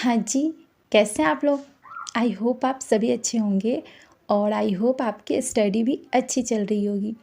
हाँ जी, कैसे हैं आप लोग? आई होप आप सभी अच्छे होंगे और आई होप आपकी स्टडी भी अच्छी चल रही होगी।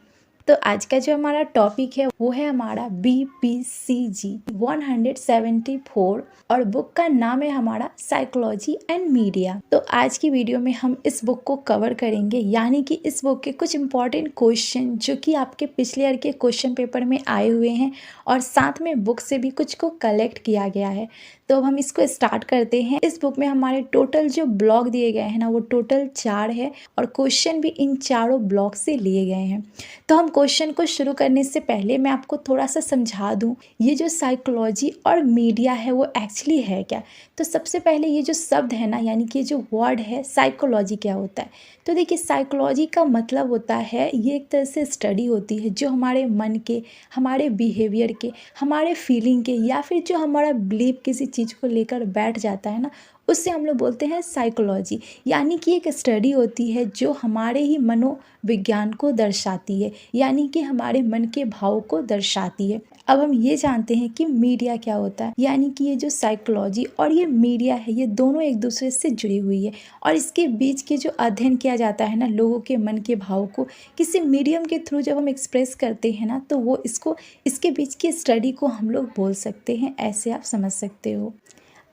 तो आज का जो हमारा टॉपिक है वो है हमारा BPCG 174 और बुक का नाम है हमारा साइकोलॉजी एंड मीडिया। तो आज की वीडियो में हम इस बुक को कवर करेंगे, यानी कि इस बुक के कुछ इंपॉर्टेंट क्वेश्चन जो कि आपके पिछले ईयर के क्वेश्चन पेपर में आए हुए हैं और साथ में बुक से भी कुछ को कलेक्ट किया गया है। तो अब हम इसको स्टार्ट करते हैं। इस बुक में हमारे टोटल जो ब्लॉक दिए गए हैं ना, वो टोटल 4 है और क्वेश्चन भी इन चारों ब्लॉक से लिए गए हैं। तो हम क्वेश्चन को शुरू करने से पहले मैं आपको थोड़ा सा समझा दूं, ये जो साइकोलॉजी और मीडिया है वो एक्चुअली है क्या। तो सबसे पहले ये जो शब्द है ना, यानी कि जो वर्ड है साइकोलॉजी, क्या होता है। तो देखिए, साइकोलॉजी का मतलब होता है, ये एक तरह से स्टडी होती है जो हमारे मन के, हमारे बिहेवियर के, हमारे फीलिंग के, या फिर जो हमारा बिलीव किसी चीज़ को लेकर बैठ जाता है ना, उससे हम लोग बोलते हैं साइकोलॉजी। यानी कि एक स्टडी होती है जो हमारे ही मनोविज्ञान को दर्शाती है, यानी कि हमारे मन के भाव को दर्शाती है। अब हम ये जानते हैं कि मीडिया क्या होता है, यानी कि ये जो साइकोलॉजी और ये मीडिया है, ये दोनों एक दूसरे से जुड़ी हुई है और इसके बीच के जो अध्ययन किया जाता है ना, लोगों के मन के भाव को किसी मीडियम के थ्रू जब हम एक्सप्रेस करते हैं ना, तो वो इसके बीच की स्टडी को हम लोग बोल सकते हैं। ऐसे आप समझ सकते हो।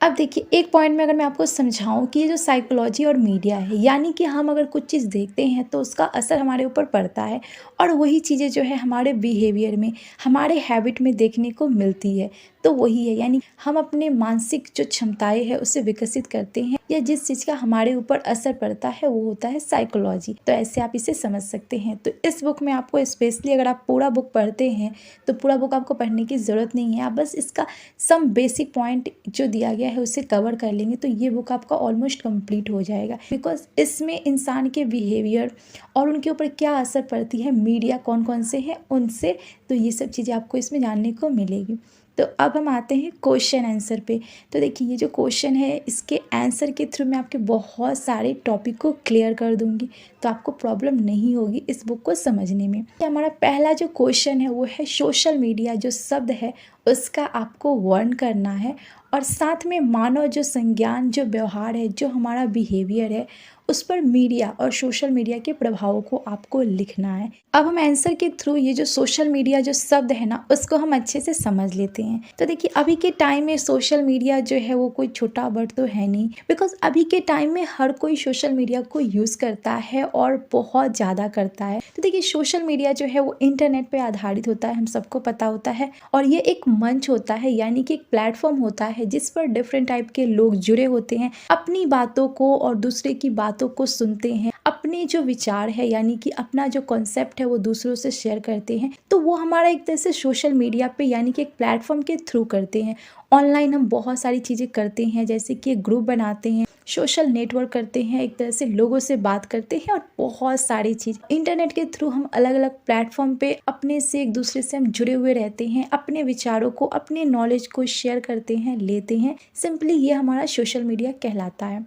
अब देखिए, एक पॉइंट में अगर मैं आपको समझाऊं कि ये जो साइकोलॉजी और मीडिया है, यानी कि हम अगर कुछ चीज़ देखते हैं तो उसका असर हमारे ऊपर पड़ता है और वही चीज़ें जो है हमारे बिहेवियर में, हमारे हैबिट में देखने को मिलती है। तो वही है, यानी हम अपने मानसिक जो क्षमताएं हैं उसे विकसित करते हैं, या जिस चीज़ का हमारे ऊपर असर पड़ता है वो होता है साइकोलॉजी। तो ऐसे आप इसे समझ सकते हैं। तो इस बुक में आपको स्पेशली, अगर आप पूरा बुक पढ़ते हैं तो पूरा बुक आपको पढ़ने की ज़रूरत नहीं है, आप बस इसका सम बेसिक पॉइंट जो दिया गया है उसे कवर कर लेंगे तो ये बुक आपका ऑलमोस्ट कंप्लीट हो जाएगा। बिकॉज इसमें इंसान के बिहेवियर और उनके ऊपर क्या असर पड़ती है, मीडिया कौन कौन से हैं उनसे, तो ये सब चीज़ें आपको इसमें जानने को मिलेगी। तो अब हम आते हैं क्वेश्चन आंसर पे। तो देखिए, ये जो क्वेश्चन है इसके आंसर के थ्रू मैं आपके बहुत सारे टॉपिक को क्लियर कर दूंगी, तो आपको प्रॉब्लम नहीं होगी इस बुक को समझने में। हमारा पहला जो क्वेश्चन है वो है सोशल मीडिया जो शब्द है उसका आपको वर्ण करना है और साथ में मानव जो संज्ञान, जो व्यवहार है, जो हमारा बिहेवियर है, उस पर मीडिया और सोशल मीडिया के प्रभावों को आपको लिखना है। अब हम आंसर के थ्रू ये जो सोशल मीडिया जो शब्द है ना, उसको हम अच्छे से समझ लेते हैं। तो देखिए, अभी के टाइम में सोशल मीडिया जो है वो कोई छोटा वर्ड तो है नहीं, बिकॉज अभी के टाइम में हर कोई सोशल मीडिया को यूज़ करता है और बहुत ज़्यादा करता है। तो देखिए, सोशल मीडिया जो है वो इंटरनेट पे आधारित होता है, हम सबको पता होता है, और ये एक मंच होता है, यानी कि एक प्लेटफॉर्म होता है जिस पर डिफरेंट टाइप के लोग जुड़े होते हैं, अपनी बातों को और दूसरे की बातों को सुनते हैं, अपने जो विचार है, यानी कि अपना जो कॉन्सेप्ट है वो दूसरों से शेयर करते हैं। तो वो हमारा एक तरह से सोशल मीडिया पे, यानी कि एक प्लेटफॉर्म के थ्रू करते हैं। ऑनलाइन हम बहुत सारी चीज़ें करते हैं, जैसे कि एक ग्रुप बनाते हैं, सोशल नेटवर्क करते हैं, एक तरह से लोगों से बात करते हैं और बहुत सारी चीज़ इंटरनेट के थ्रू हम अलग अलग प्लेटफॉर्म पे अपने से, एक दूसरे से हम जुड़े हुए रहते हैं, अपने विचारों को, अपने नॉलेज को शेयर करते हैं, लेते हैं। सिंपली ये हमारा सोशल मीडिया कहलाता है।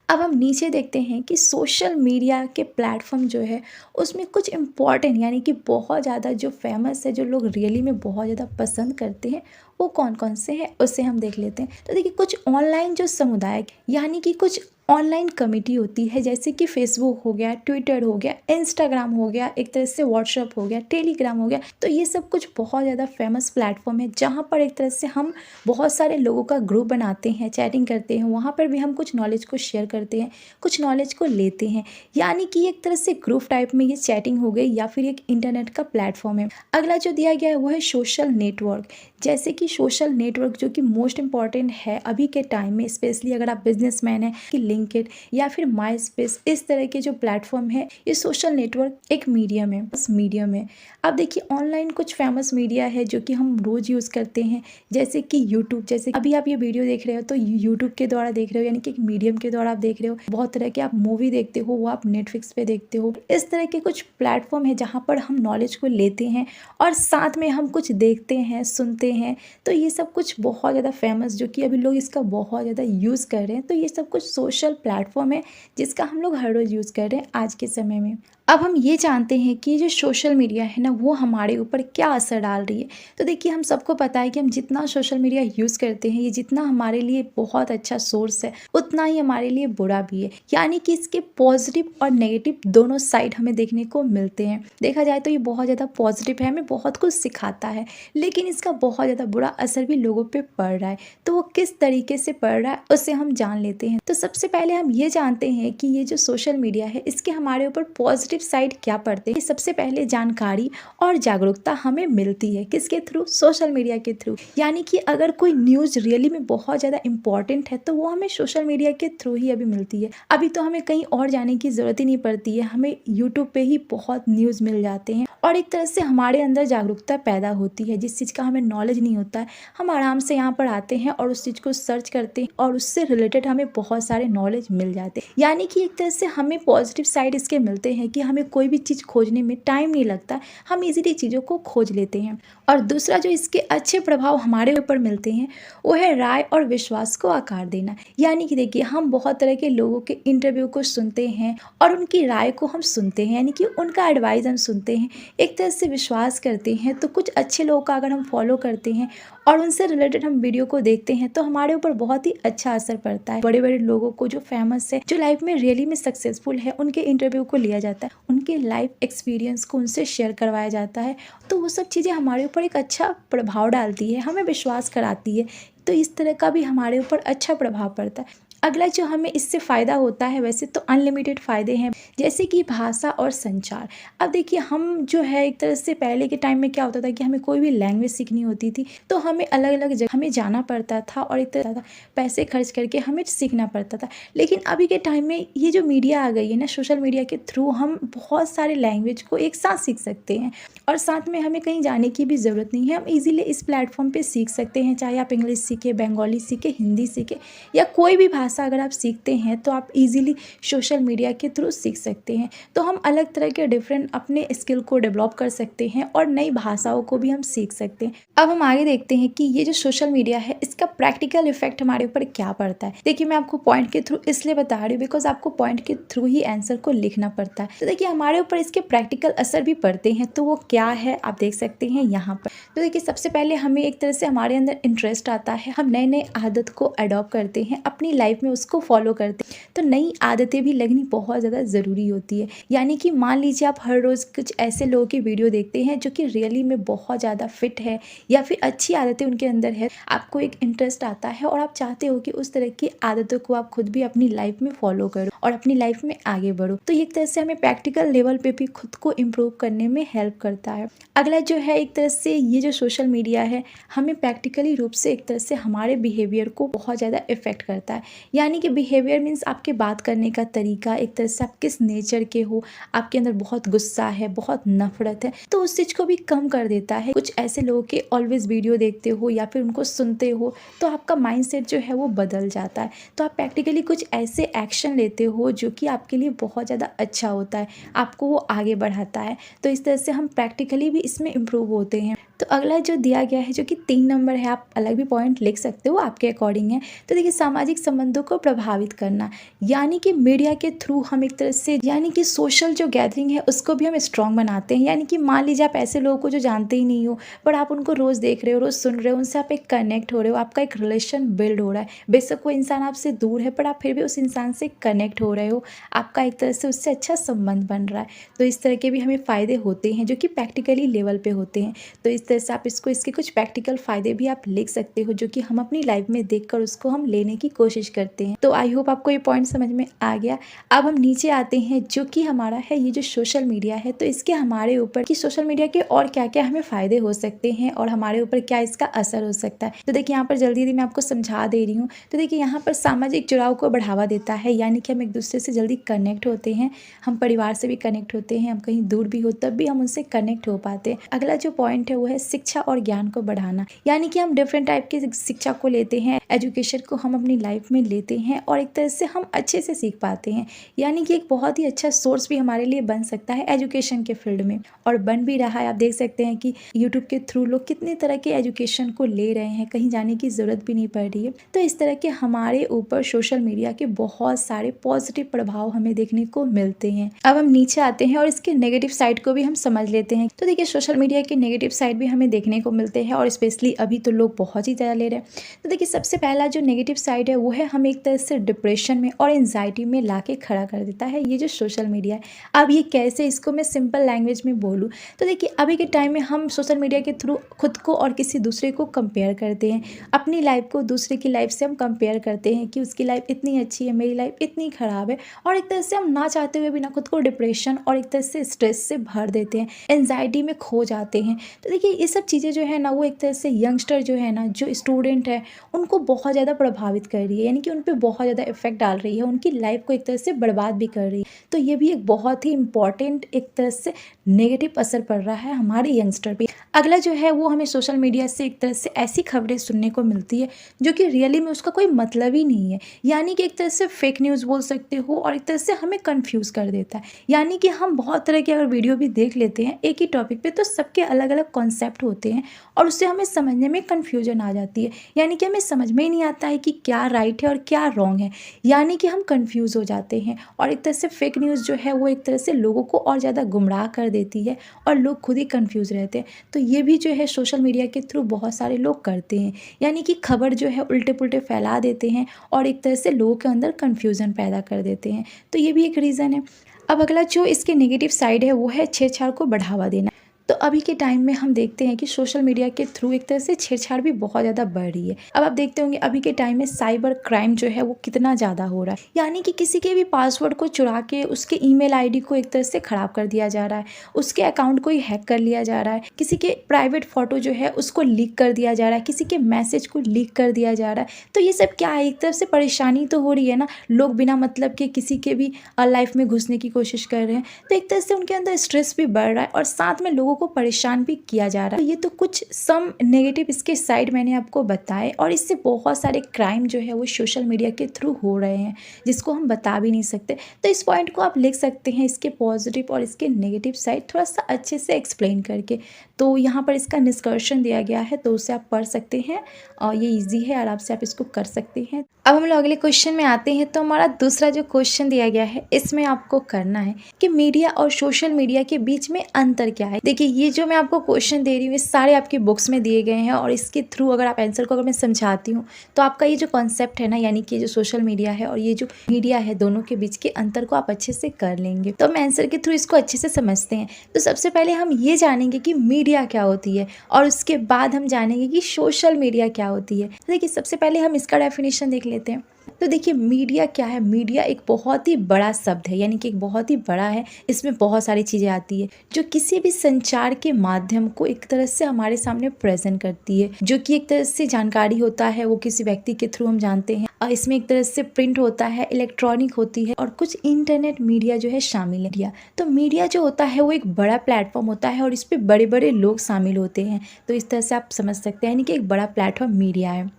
अब हम नीचे देखते हैं कि सोशल मीडिया के प्लेटफॉर्म जो है उसमें कुछ इम्पॉर्टेंट, यानी कि बहुत ज़्यादा जो फेमस है, जो लोग रियली में बहुत ज़्यादा पसंद करते हैं, वो कौन कौन से हैं उसे हम देख लेते हैं। तो देखिए, कुछ ऑनलाइन जो समुदाय, यानी कि कुछ ऑनलाइन कमेटी होती है, जैसे कि फेसबुक हो गया, ट्विटर हो गया, इंस्टाग्राम हो गया, एक तरह से व्हाट्सएप हो गया, टेलीग्राम हो गया। तो ये सब कुछ बहुत ज़्यादा फेमस प्लेटफॉर्म है जहाँ पर एक तरह से हम बहुत सारे लोगों का ग्रुप बनाते हैं, चैटिंग करते हैं, वहाँ पर भी हम कुछ नॉलेज को शेयर करते हैं, कुछ नॉलेज को लेते हैं, यानी कि एक तरह से ग्रुप टाइप में ये चैटिंग हो गई या फिर एक इंटरनेट का प्लेटफॉर्म है। अगला जो दिया गया है वो है सोशल नेटवर्क। जैसे कि सोशल नेटवर्क जो कि मोस्ट इंपॉर्टेंट है अभी के टाइम में, स्पेशली अगर आप बिजनेसमैन हैं, कि लिंक्डइन या फिर माई स्पेस, इस तरह के जो प्लेटफॉर्म है, ये सोशल नेटवर्क एक मीडियम है, बस मीडियम है। अब देखिए, ऑनलाइन कुछ फेमस मीडिया है जो कि हम रोज़ यूज़ करते हैं, जैसे कि यूट्यूब। जैसे अभी आप ये वीडियो देख रहे हो तो यूट्यूब के द्वारा देख रहे हो, यानी कि एक मीडियम के द्वारा आप देख रहे हो। बहुत तरह के आप मूवी देखते हो, वो आप नेटफ्लिक्स पे देखते हो। इस तरह के कुछ प्लेटफॉर्म है जहाँ पर हम नॉलेज को लेते हैं और साथ में हम कुछ देखते हैं, सुनते हैं। तो ये सब कुछ बहुत ज़्यादा फेमस, जो कि अभी लोग इसका बहुत ज़्यादा यूज़ कर रहे हैं। तो ये सब कुछ सोशल प्लेटफॉर्म है जिसका हम लोग हर रोज़ यूज़ कर रहे हैं आज के समय में। अब हम ये जानते हैं कि जो सोशल मीडिया है ना वो हमारे ऊपर क्या असर डाल रही है। तो देखिए हम सबको पता है कि हम जितना सोशल मीडिया यूज़ करते हैं, ये जितना हमारे लिए बहुत अच्छा सोर्स है, उतना ही हमारे लिए बुरा भी है। यानी कि इसके पॉजिटिव और नेगेटिव दोनों साइड हमें देखने को मिलते हैं। देखा जाए तो ये बहुत ज़्यादा पॉजिटिव है, हमें बहुत कुछ सिखाता है, लेकिन इसका बहुत ज़्यादा बुरा असर भी लोगों पे पड़ रहा है। तो वो किस तरीके से पड़ रहा है उसे हम जान लेते हैं। तो सबसे पहले हम ये जानते हैं कि ये जो सोशल मीडिया है इसके हमारे ऊपर पॉजिटिव साइड क्या पड़ते हैं। सबसे पहले जानकारी और जागरूकता हमें मिलती है, किसके थ्रू? सोशल मीडिया के थ्रू। यानी कि अगर कोई न्यूज़ रियली में बहुत ज़्यादा इंपॉर्टेंट है तो वो हमें सोशल मीडिया के थ्रू ही अभी मिलती है। अभी तो हमें कहीं और जाने की ज़रूरत ही नहीं पड़ती है, हमें यूट्यूब पे ही बहुत न्यूज़ मिल जाते हैं और एक तरह से हमारे अंदर जागरूकता पैदा होती है। जिस चीज़ का हमें नॉलेज नहीं होता है, हम आराम से यहाँ पर आते हैं और उस चीज़ को सर्च करते हैं और उससे रिलेटेड हमें बहुत सारे नॉलेज मिल जाते हैं। यानी कि एक तरह से हमें पॉजिटिव साइड इसके मिलते हैं कि हमें कोई भी चीज़ खोजने में टाइम नहीं लगता, हम इजीली चीज़ों को खोज लेते हैं। और दूसरा जो इसके अच्छे प्रभाव हमारे ऊपर मिलते हैं वो है राय और विश्वास को आकार देना। यानी कि देखिए हम बहुत तरह के लोगों के इंटरव्यू को सुनते हैं और उनकी राय को हम सुनते हैं, यानी कि उनका एडवाइस हम सुनते हैं, एक तरह से विश्वास करते हैं। तो कुछ अच्छे लोगों का अगर हम फॉलो करते हैं और उनसे रिलेटेड हम वीडियो को देखते हैं तो हमारे ऊपर बहुत ही अच्छा असर पड़ता है। बड़े बड़े लोगों को जो फेमस है, जो लाइफ में रियली में सक्सेसफुल है, उनके इंटरव्यू को लिया जाता है, उनके लाइफ एक्सपीरियंस को उनसे शेयर करवाया जाता है। तो वो सब चीज़ें हमारे ऊपर एक अच्छा प्रभाव डालती है, हमें विश्वास कराती है। तो इस तरह का भी हमारे ऊपर अच्छा प्रभाव पड़ता है। अगला जो हमें इससे फ़ायदा होता है, वैसे तो अनलिमिटेड फ़ायदे हैं, जैसे कि भाषा और संचार। अब देखिए हम जो है एक तरह से पहले के टाइम में क्या होता था कि हमें कोई भी लैंग्वेज सीखनी होती थी तो हमें अलग अलग जगह हमें जाना पड़ता था और एक तरह पैसे खर्च करके हमें सीखना पड़ता था। लेकिन अभी के टाइम में ये जो मीडिया आ गई है ना, सोशल मीडिया के थ्रू हम बहुत सारे लैंग्वेज को एक साथ सीख सकते हैं और साथ में हमें कहीं जाने की भी ज़रूरत नहीं है। हम इजीली इस प्लेटफॉर्म पे सीख सकते हैं, चाहे आप इंग्लिश सीखें, बंगाली सीखें, हिंदी सीखें या कोई भी भाषा अगर आप सीखते हैं तो आप इजीली सोशल मीडिया के थ्रू सीख सकते हैं। तो हम अलग तरह के डिफरेंट अपने स्किल को डेवलप कर सकते हैं और नई भाषाओं को भी हम सीख सकते हैं। अब हम आगे देखते हैं कि ये जो सोशल मीडिया है इसका प्रैक्टिकल इफेक्ट हमारे ऊपर क्या पड़ता है। देखिए मैं आपको पॉइंट के थ्रू इसलिए बता रही हूँ बिकॉज आपको पॉइंट के थ्रू ही आंसर को लिखना पड़ता है। तो देखिए हमारे ऊपर इसके प्रैक्टिकल असर भी पड़ते हैं, तो वो क्या है आप देख सकते हैं यहाँ पर। तो देखिए सबसे पहले हमें एक तरह से हमारे अंदर इंटरेस्ट आता है, हम नए नए आदत को अडॉप्ट करते हैं, अपनी लाइफ में उसको फॉलो करते हैं। तो नई आदतें भी लगनी बहुत ज़्यादा ज़रूरी होती है। यानी कि मान लीजिए आप हर रोज़ कुछ ऐसे लोगों की वीडियो देखते हैं जो कि रियली में बहुत ज़्यादा फिट है या फिर अच्छी आदतें उनके अंदर है, आपको एक इंटरेस्ट आता है और आप चाहते हो कि उस तरह की आदतों को आप खुद भी अपनी लाइफ में फॉलो करो और अपनी लाइफ में आगे बढ़ो। तो एक तरह से हमें प्रैक्टिकल लेवल पे भी खुद को इम्प्रूव करने में हेल्प करता है। अगला जो है एक तरह से ये जो सोशल मीडिया है हमें प्रैक्टिकली रूप से एक तरह से हमारे बिहेवियर को बहुत ज़्यादा इफेक्ट करता है। यानी कि बिहेवियर मीन्स आपके बात करने का तरीका, एक तरह से आप किस नेचर के हो, आपके अंदर बहुत गुस्सा है, बहुत नफरत है, तो उस चीज़ को भी कम कर देता है। कुछ ऐसे लोगों के ऑलवेज वीडियो देखते हो या फिर उनको सुनते हो तो आपका माइंडसेट जो है वो बदल जाता है। तो आप प्रैक्टिकली कुछ ऐसे एक्शन लेते हो जो कि आपके लिए बहुत ज़्यादा अच्छा होता है, आपको वो आगे बढ़ाता है। तो इस तरह से हम प्रैक्टिकली भी इसमें इम्प्रूव होते हैं। तो अगला जो दिया गया है जो कि 3 नंबर है, आप अलग भी पॉइंट लिख सकते हो, आपके अकॉर्डिंग है। तो देखिए सामाजिक संबंधों को प्रभावित करना, यानी कि मीडिया के थ्रू हम एक तरह से यानी कि सोशल जो गैदरिंग है उसको भी हम स्ट्रॉन्ग बनाते हैं। यानी कि मान लीजिए आप ऐसे लोगों को जो जानते ही नहीं हो पर आप उनको रोज़ देख रहे हो, रोज़ सुन रहे हो, उनसे आप एक कनेक्ट हो रहे हो, आपका एक रिलेशन बिल्ड हो रहा है। बेशक वो इंसान आपसे दूर है पर आप फिर भी उस इंसान से कनेक्ट हो रहे हो, आपका एक तरह से उससे अच्छा संबंध बन रहा है। तो इस तरह के भी हमें फ़ायदे होते हैं जो कि प्रैक्टिकली लेवल पे होते हैं। तो इस तरह से आप इसके कुछ प्रैक्टिकल फ़ायदे भी आप लिख सकते हो जो कि हम अपनी लाइफ में देखकर उसको हम लेने की कोशिश करते हैं। तो आई होप आपको ये पॉइंट समझ में आ गया। अब हम नीचे आते हैं जो कि हमारा है ये जो सोशल मीडिया है, तो इसके हमारे ऊपर कि सोशल मीडिया के और क्या क्या हमें फ़ायदे हो सकते हैं और हमारे ऊपर क्या इसका असर हो सकता है। तो देखिए यहाँ पर जल्दी मैं आपको समझा दे रही हूँ। तो देखिए यहाँ पर सामाजिक जुड़ाव को बढ़ावा देता है, यानी कि हम एक दूसरे से जल्दी कनेक्ट होते हैं, हम परिवार से भी कनेक्ट होते हैं, हम कहीं दूर भी हो तब भी हम उनसे कनेक्ट हो पाते हैं। अगला जो पॉइंट है वो है है शिक्षा और ज्ञान को बढ़ाना, यानी कि हम डिफरेंट टाइप की शिक्षा को लेते हैं, एजुकेशन को हम अपनी लाइफ में लेते हैं और एक तरह से हम अच्छे से सीख पाते हैं, यानी कि एक बहुत ही अच्छा सोर्स भी हमारे लिए बन सकता है एजुकेशन के फील्ड में, और बन भी रहा है। आप देख सकते हैं कि यूट्यूब के थ्रू लोग कितने तरह के एजुकेशन को ले रहे हैं, कहीं जाने की ज़रूरत भी नहीं पड़ रही है। तो इस तरह के हमारे ऊपर सोशल मीडिया के बहुत सारे पॉजिटिव प्रभाव हमें देखने को मिलते हैं। अब हम नीचे आते हैं और इसके नेगेटिव साइड को भी हम समझ लेते हैं। तो देखिए, सोशल मीडिया के नेगेटिव साइड भी हमें देखने को मिलते हैं और स्पेशली अभी तो लोग बहुत ही ज़्यादा ले रहे हैं। तो देखिए, सबसे पहला जो नेगेटिव साइड है वो है हमें एक तरह से डिप्रेशन में और एंजाइटी में ला के खड़ा कर देता है ये जो सोशल मीडिया है। अब ये कैसे, इसको मैं सिंपल लैंग्वेज में बोलूँ तो देखिए, अभी के टाइम में हम सोशल मीडिया के थ्रू खुद को और किसी दूसरे को कंपेयर करते हैं, अपनी लाइफ को दूसरे की लाइफ से हम कंपेयर करते हैं कि उसकी लाइफ इतनी अच्छी है, मेरी लाइफ इतनी ख़राब है, और एक तरह से हम ना चाहते हुए भी ना खुद को डिप्रेशन और एक तरह से स्ट्रेस से भर देते हैं, एंजाइटी में खो जाते हैं। तो देखिए, ये सब चीज़ें जो है ना वो एक तरह से यंगस्टर जो है ना, जो स्टूडेंट है, उनको बहुत ज़्यादा प्रभावित कर रही है, यानी कि उन पर बहुत ज़्यादा इफेक्ट डाल रही है, उनकी लाइफ को एक तरह से बर्बाद भी कर रही है। तो ये भी एक बहुत ही इंपॉर्टेंट एक तरह से नेगेटिव असर पड़ रहा है हमारे यंगस्टर पे। अगला जो है वो हमें सोशल मीडिया से एक तरह से ऐसी खबरें सुनने को मिलती है जो कि रियली में उसका कोई मतलब ही नहीं है, यानी कि एक तरह से फेक न्यूज़ बोल सकते हो, और एक तरह से हमें कंफ्यूज कर देता है। यानी कि हम बहुत तरह की अगर वीडियो भी देख लेते हैं एक ही टॉपिक पे, तो सबके अलग अलग कॉन्सेप्ट होते हैं और उससे हमें समझने में कन्फ्यूजन आ जाती है, यानी कि हमें समझ में ही नहीं आता है कि क्या राइट है और क्या रॉन्ग है, यानी कि हम कन्फ्यूज़ हो जाते हैं। और एक तरह से फेक न्यूज़ जो है वो एक तरह से लोगों को और ज़्यादा गुमराह कर देती है और लोग खुद ही कन्फ्यूज़ रहते हैं। तो ये भी जो है सोशल मीडिया के थ्रू बहुत सारे लोग करते हैं, यानी कि खबर जो है उल्टे पुल्टे फैला देते हैं और एक तरह से लोगों के अंदर कन्फ्यूज़न पैदा कर देते हैं। तो ये भी एक रीज़न है। अब अगला जो इसके नेगेटिव साइड है वो है छेड़छाड़ को बढ़ावा देना। तो अभी के टाइम में हम देखते हैं कि सोशल मीडिया के थ्रू एक तरह से छेड़छाड़ भी बहुत ज़्यादा बढ़ रही है। अब आप देखते होंगे अभी के टाइम में साइबर क्राइम जो है वो कितना ज़्यादा हो रहा है, यानी कि किसी के भी पासवर्ड को चुरा के उसके ईमेल आईडी को एक तरह से ख़राब कर दिया जा रहा है, उसके अकाउंट को ही हैक कर लिया जा रहा है, किसी के प्राइवेट फ़ोटो जो है उसको लीक कर दिया जा रहा है, किसी के मैसेज को लीक कर दिया जा रहा है। तो ये सब क्या है, एक तरफ से परेशानी तो हो रही है ना, लोग बिना मतलब के किसी के भी लाइफ में घुसने की कोशिश कर रहे हैं, तो एक तरह से उनके अंदर स्ट्रेस भी बढ़ रहा है और साथ में लोगों को परेशान भी किया जा रहा है। तो ये तो कुछ सम नेगेटिव इसके साइड मैंने आपको बताए, और इससे बहुत सारे क्राइम जो है वो सोशल मीडिया के थ्रू हो रहे हैं जिसको हम बता भी नहीं सकते। तो इस पॉइंट को आप लिख सकते हैं, इसके पॉजिटिव और इसके नेगेटिव साइड थोड़ा सा अच्छे से एक्सप्लेन करके। तो यहाँ पर इसका निष्कर्षण दिया गया है, तो उसे आप पढ़ सकते हैं और ये ईजी है, आराम से आप इसको कर सकते हैं। अब हम लोग अगले क्वेश्चन में आते हैं। तो हमारा दूसरा जो क्वेश्चन दिया गया है इसमें आपको करना है कि मीडिया और सोशल मीडिया के बीच में अंतर क्या है। देखिए, ये जो मैं आपको क्वेश्चन दे रही हूँ ये सारे आपकी बुक्स में दिए गए हैं, और इसके थ्रू अगर आप आंसर को अगर मैं समझाती हूँ तो आपका ये जो कॉन्सेप्ट है ना, यानी कि जो सोशल मीडिया है और ये जो मीडिया है, दोनों के बीच के अंतर को आप अच्छे से कर लेंगे। तो हम आंसर के थ्रू इसको अच्छे से समझते हैं। तो सबसे पहले हम ये जानेंगे कि मीडिया क्या होती है, और उसके बाद हम जानेंगे कि सोशल मीडिया क्या होती है। तो देखिए, सबसे पहले हम इसका डेफिनेशन देख लेते हैं। तो देखिए, मीडिया क्या है। मीडिया एक बहुत ही बड़ा शब्द है, यानी कि एक बहुत ही बड़ा है, इसमें बहुत सारी चीज़ें आती है जो किसी भी संचार के माध्यम को एक तरह से हमारे सामने प्रेजेंट करती है, जो कि एक तरह से जानकारी होता है वो किसी व्यक्ति के थ्रू हम जानते हैं, और इसमें एक तरह से प्रिंट होता है, इलेक्ट्रॉनिक होती है, और कुछ इंटरनेट मीडिया जो है शामिल है। तो मीडिया जो होता है वो एक बड़ा प्लेटफॉर्म होता है और इस पर बड़े बड़े लोग शामिल होते हैं। तो इस तरह से आप समझ सकते हैं, यानी कि एक बड़ा प्लेटफॉर्म मीडिया है।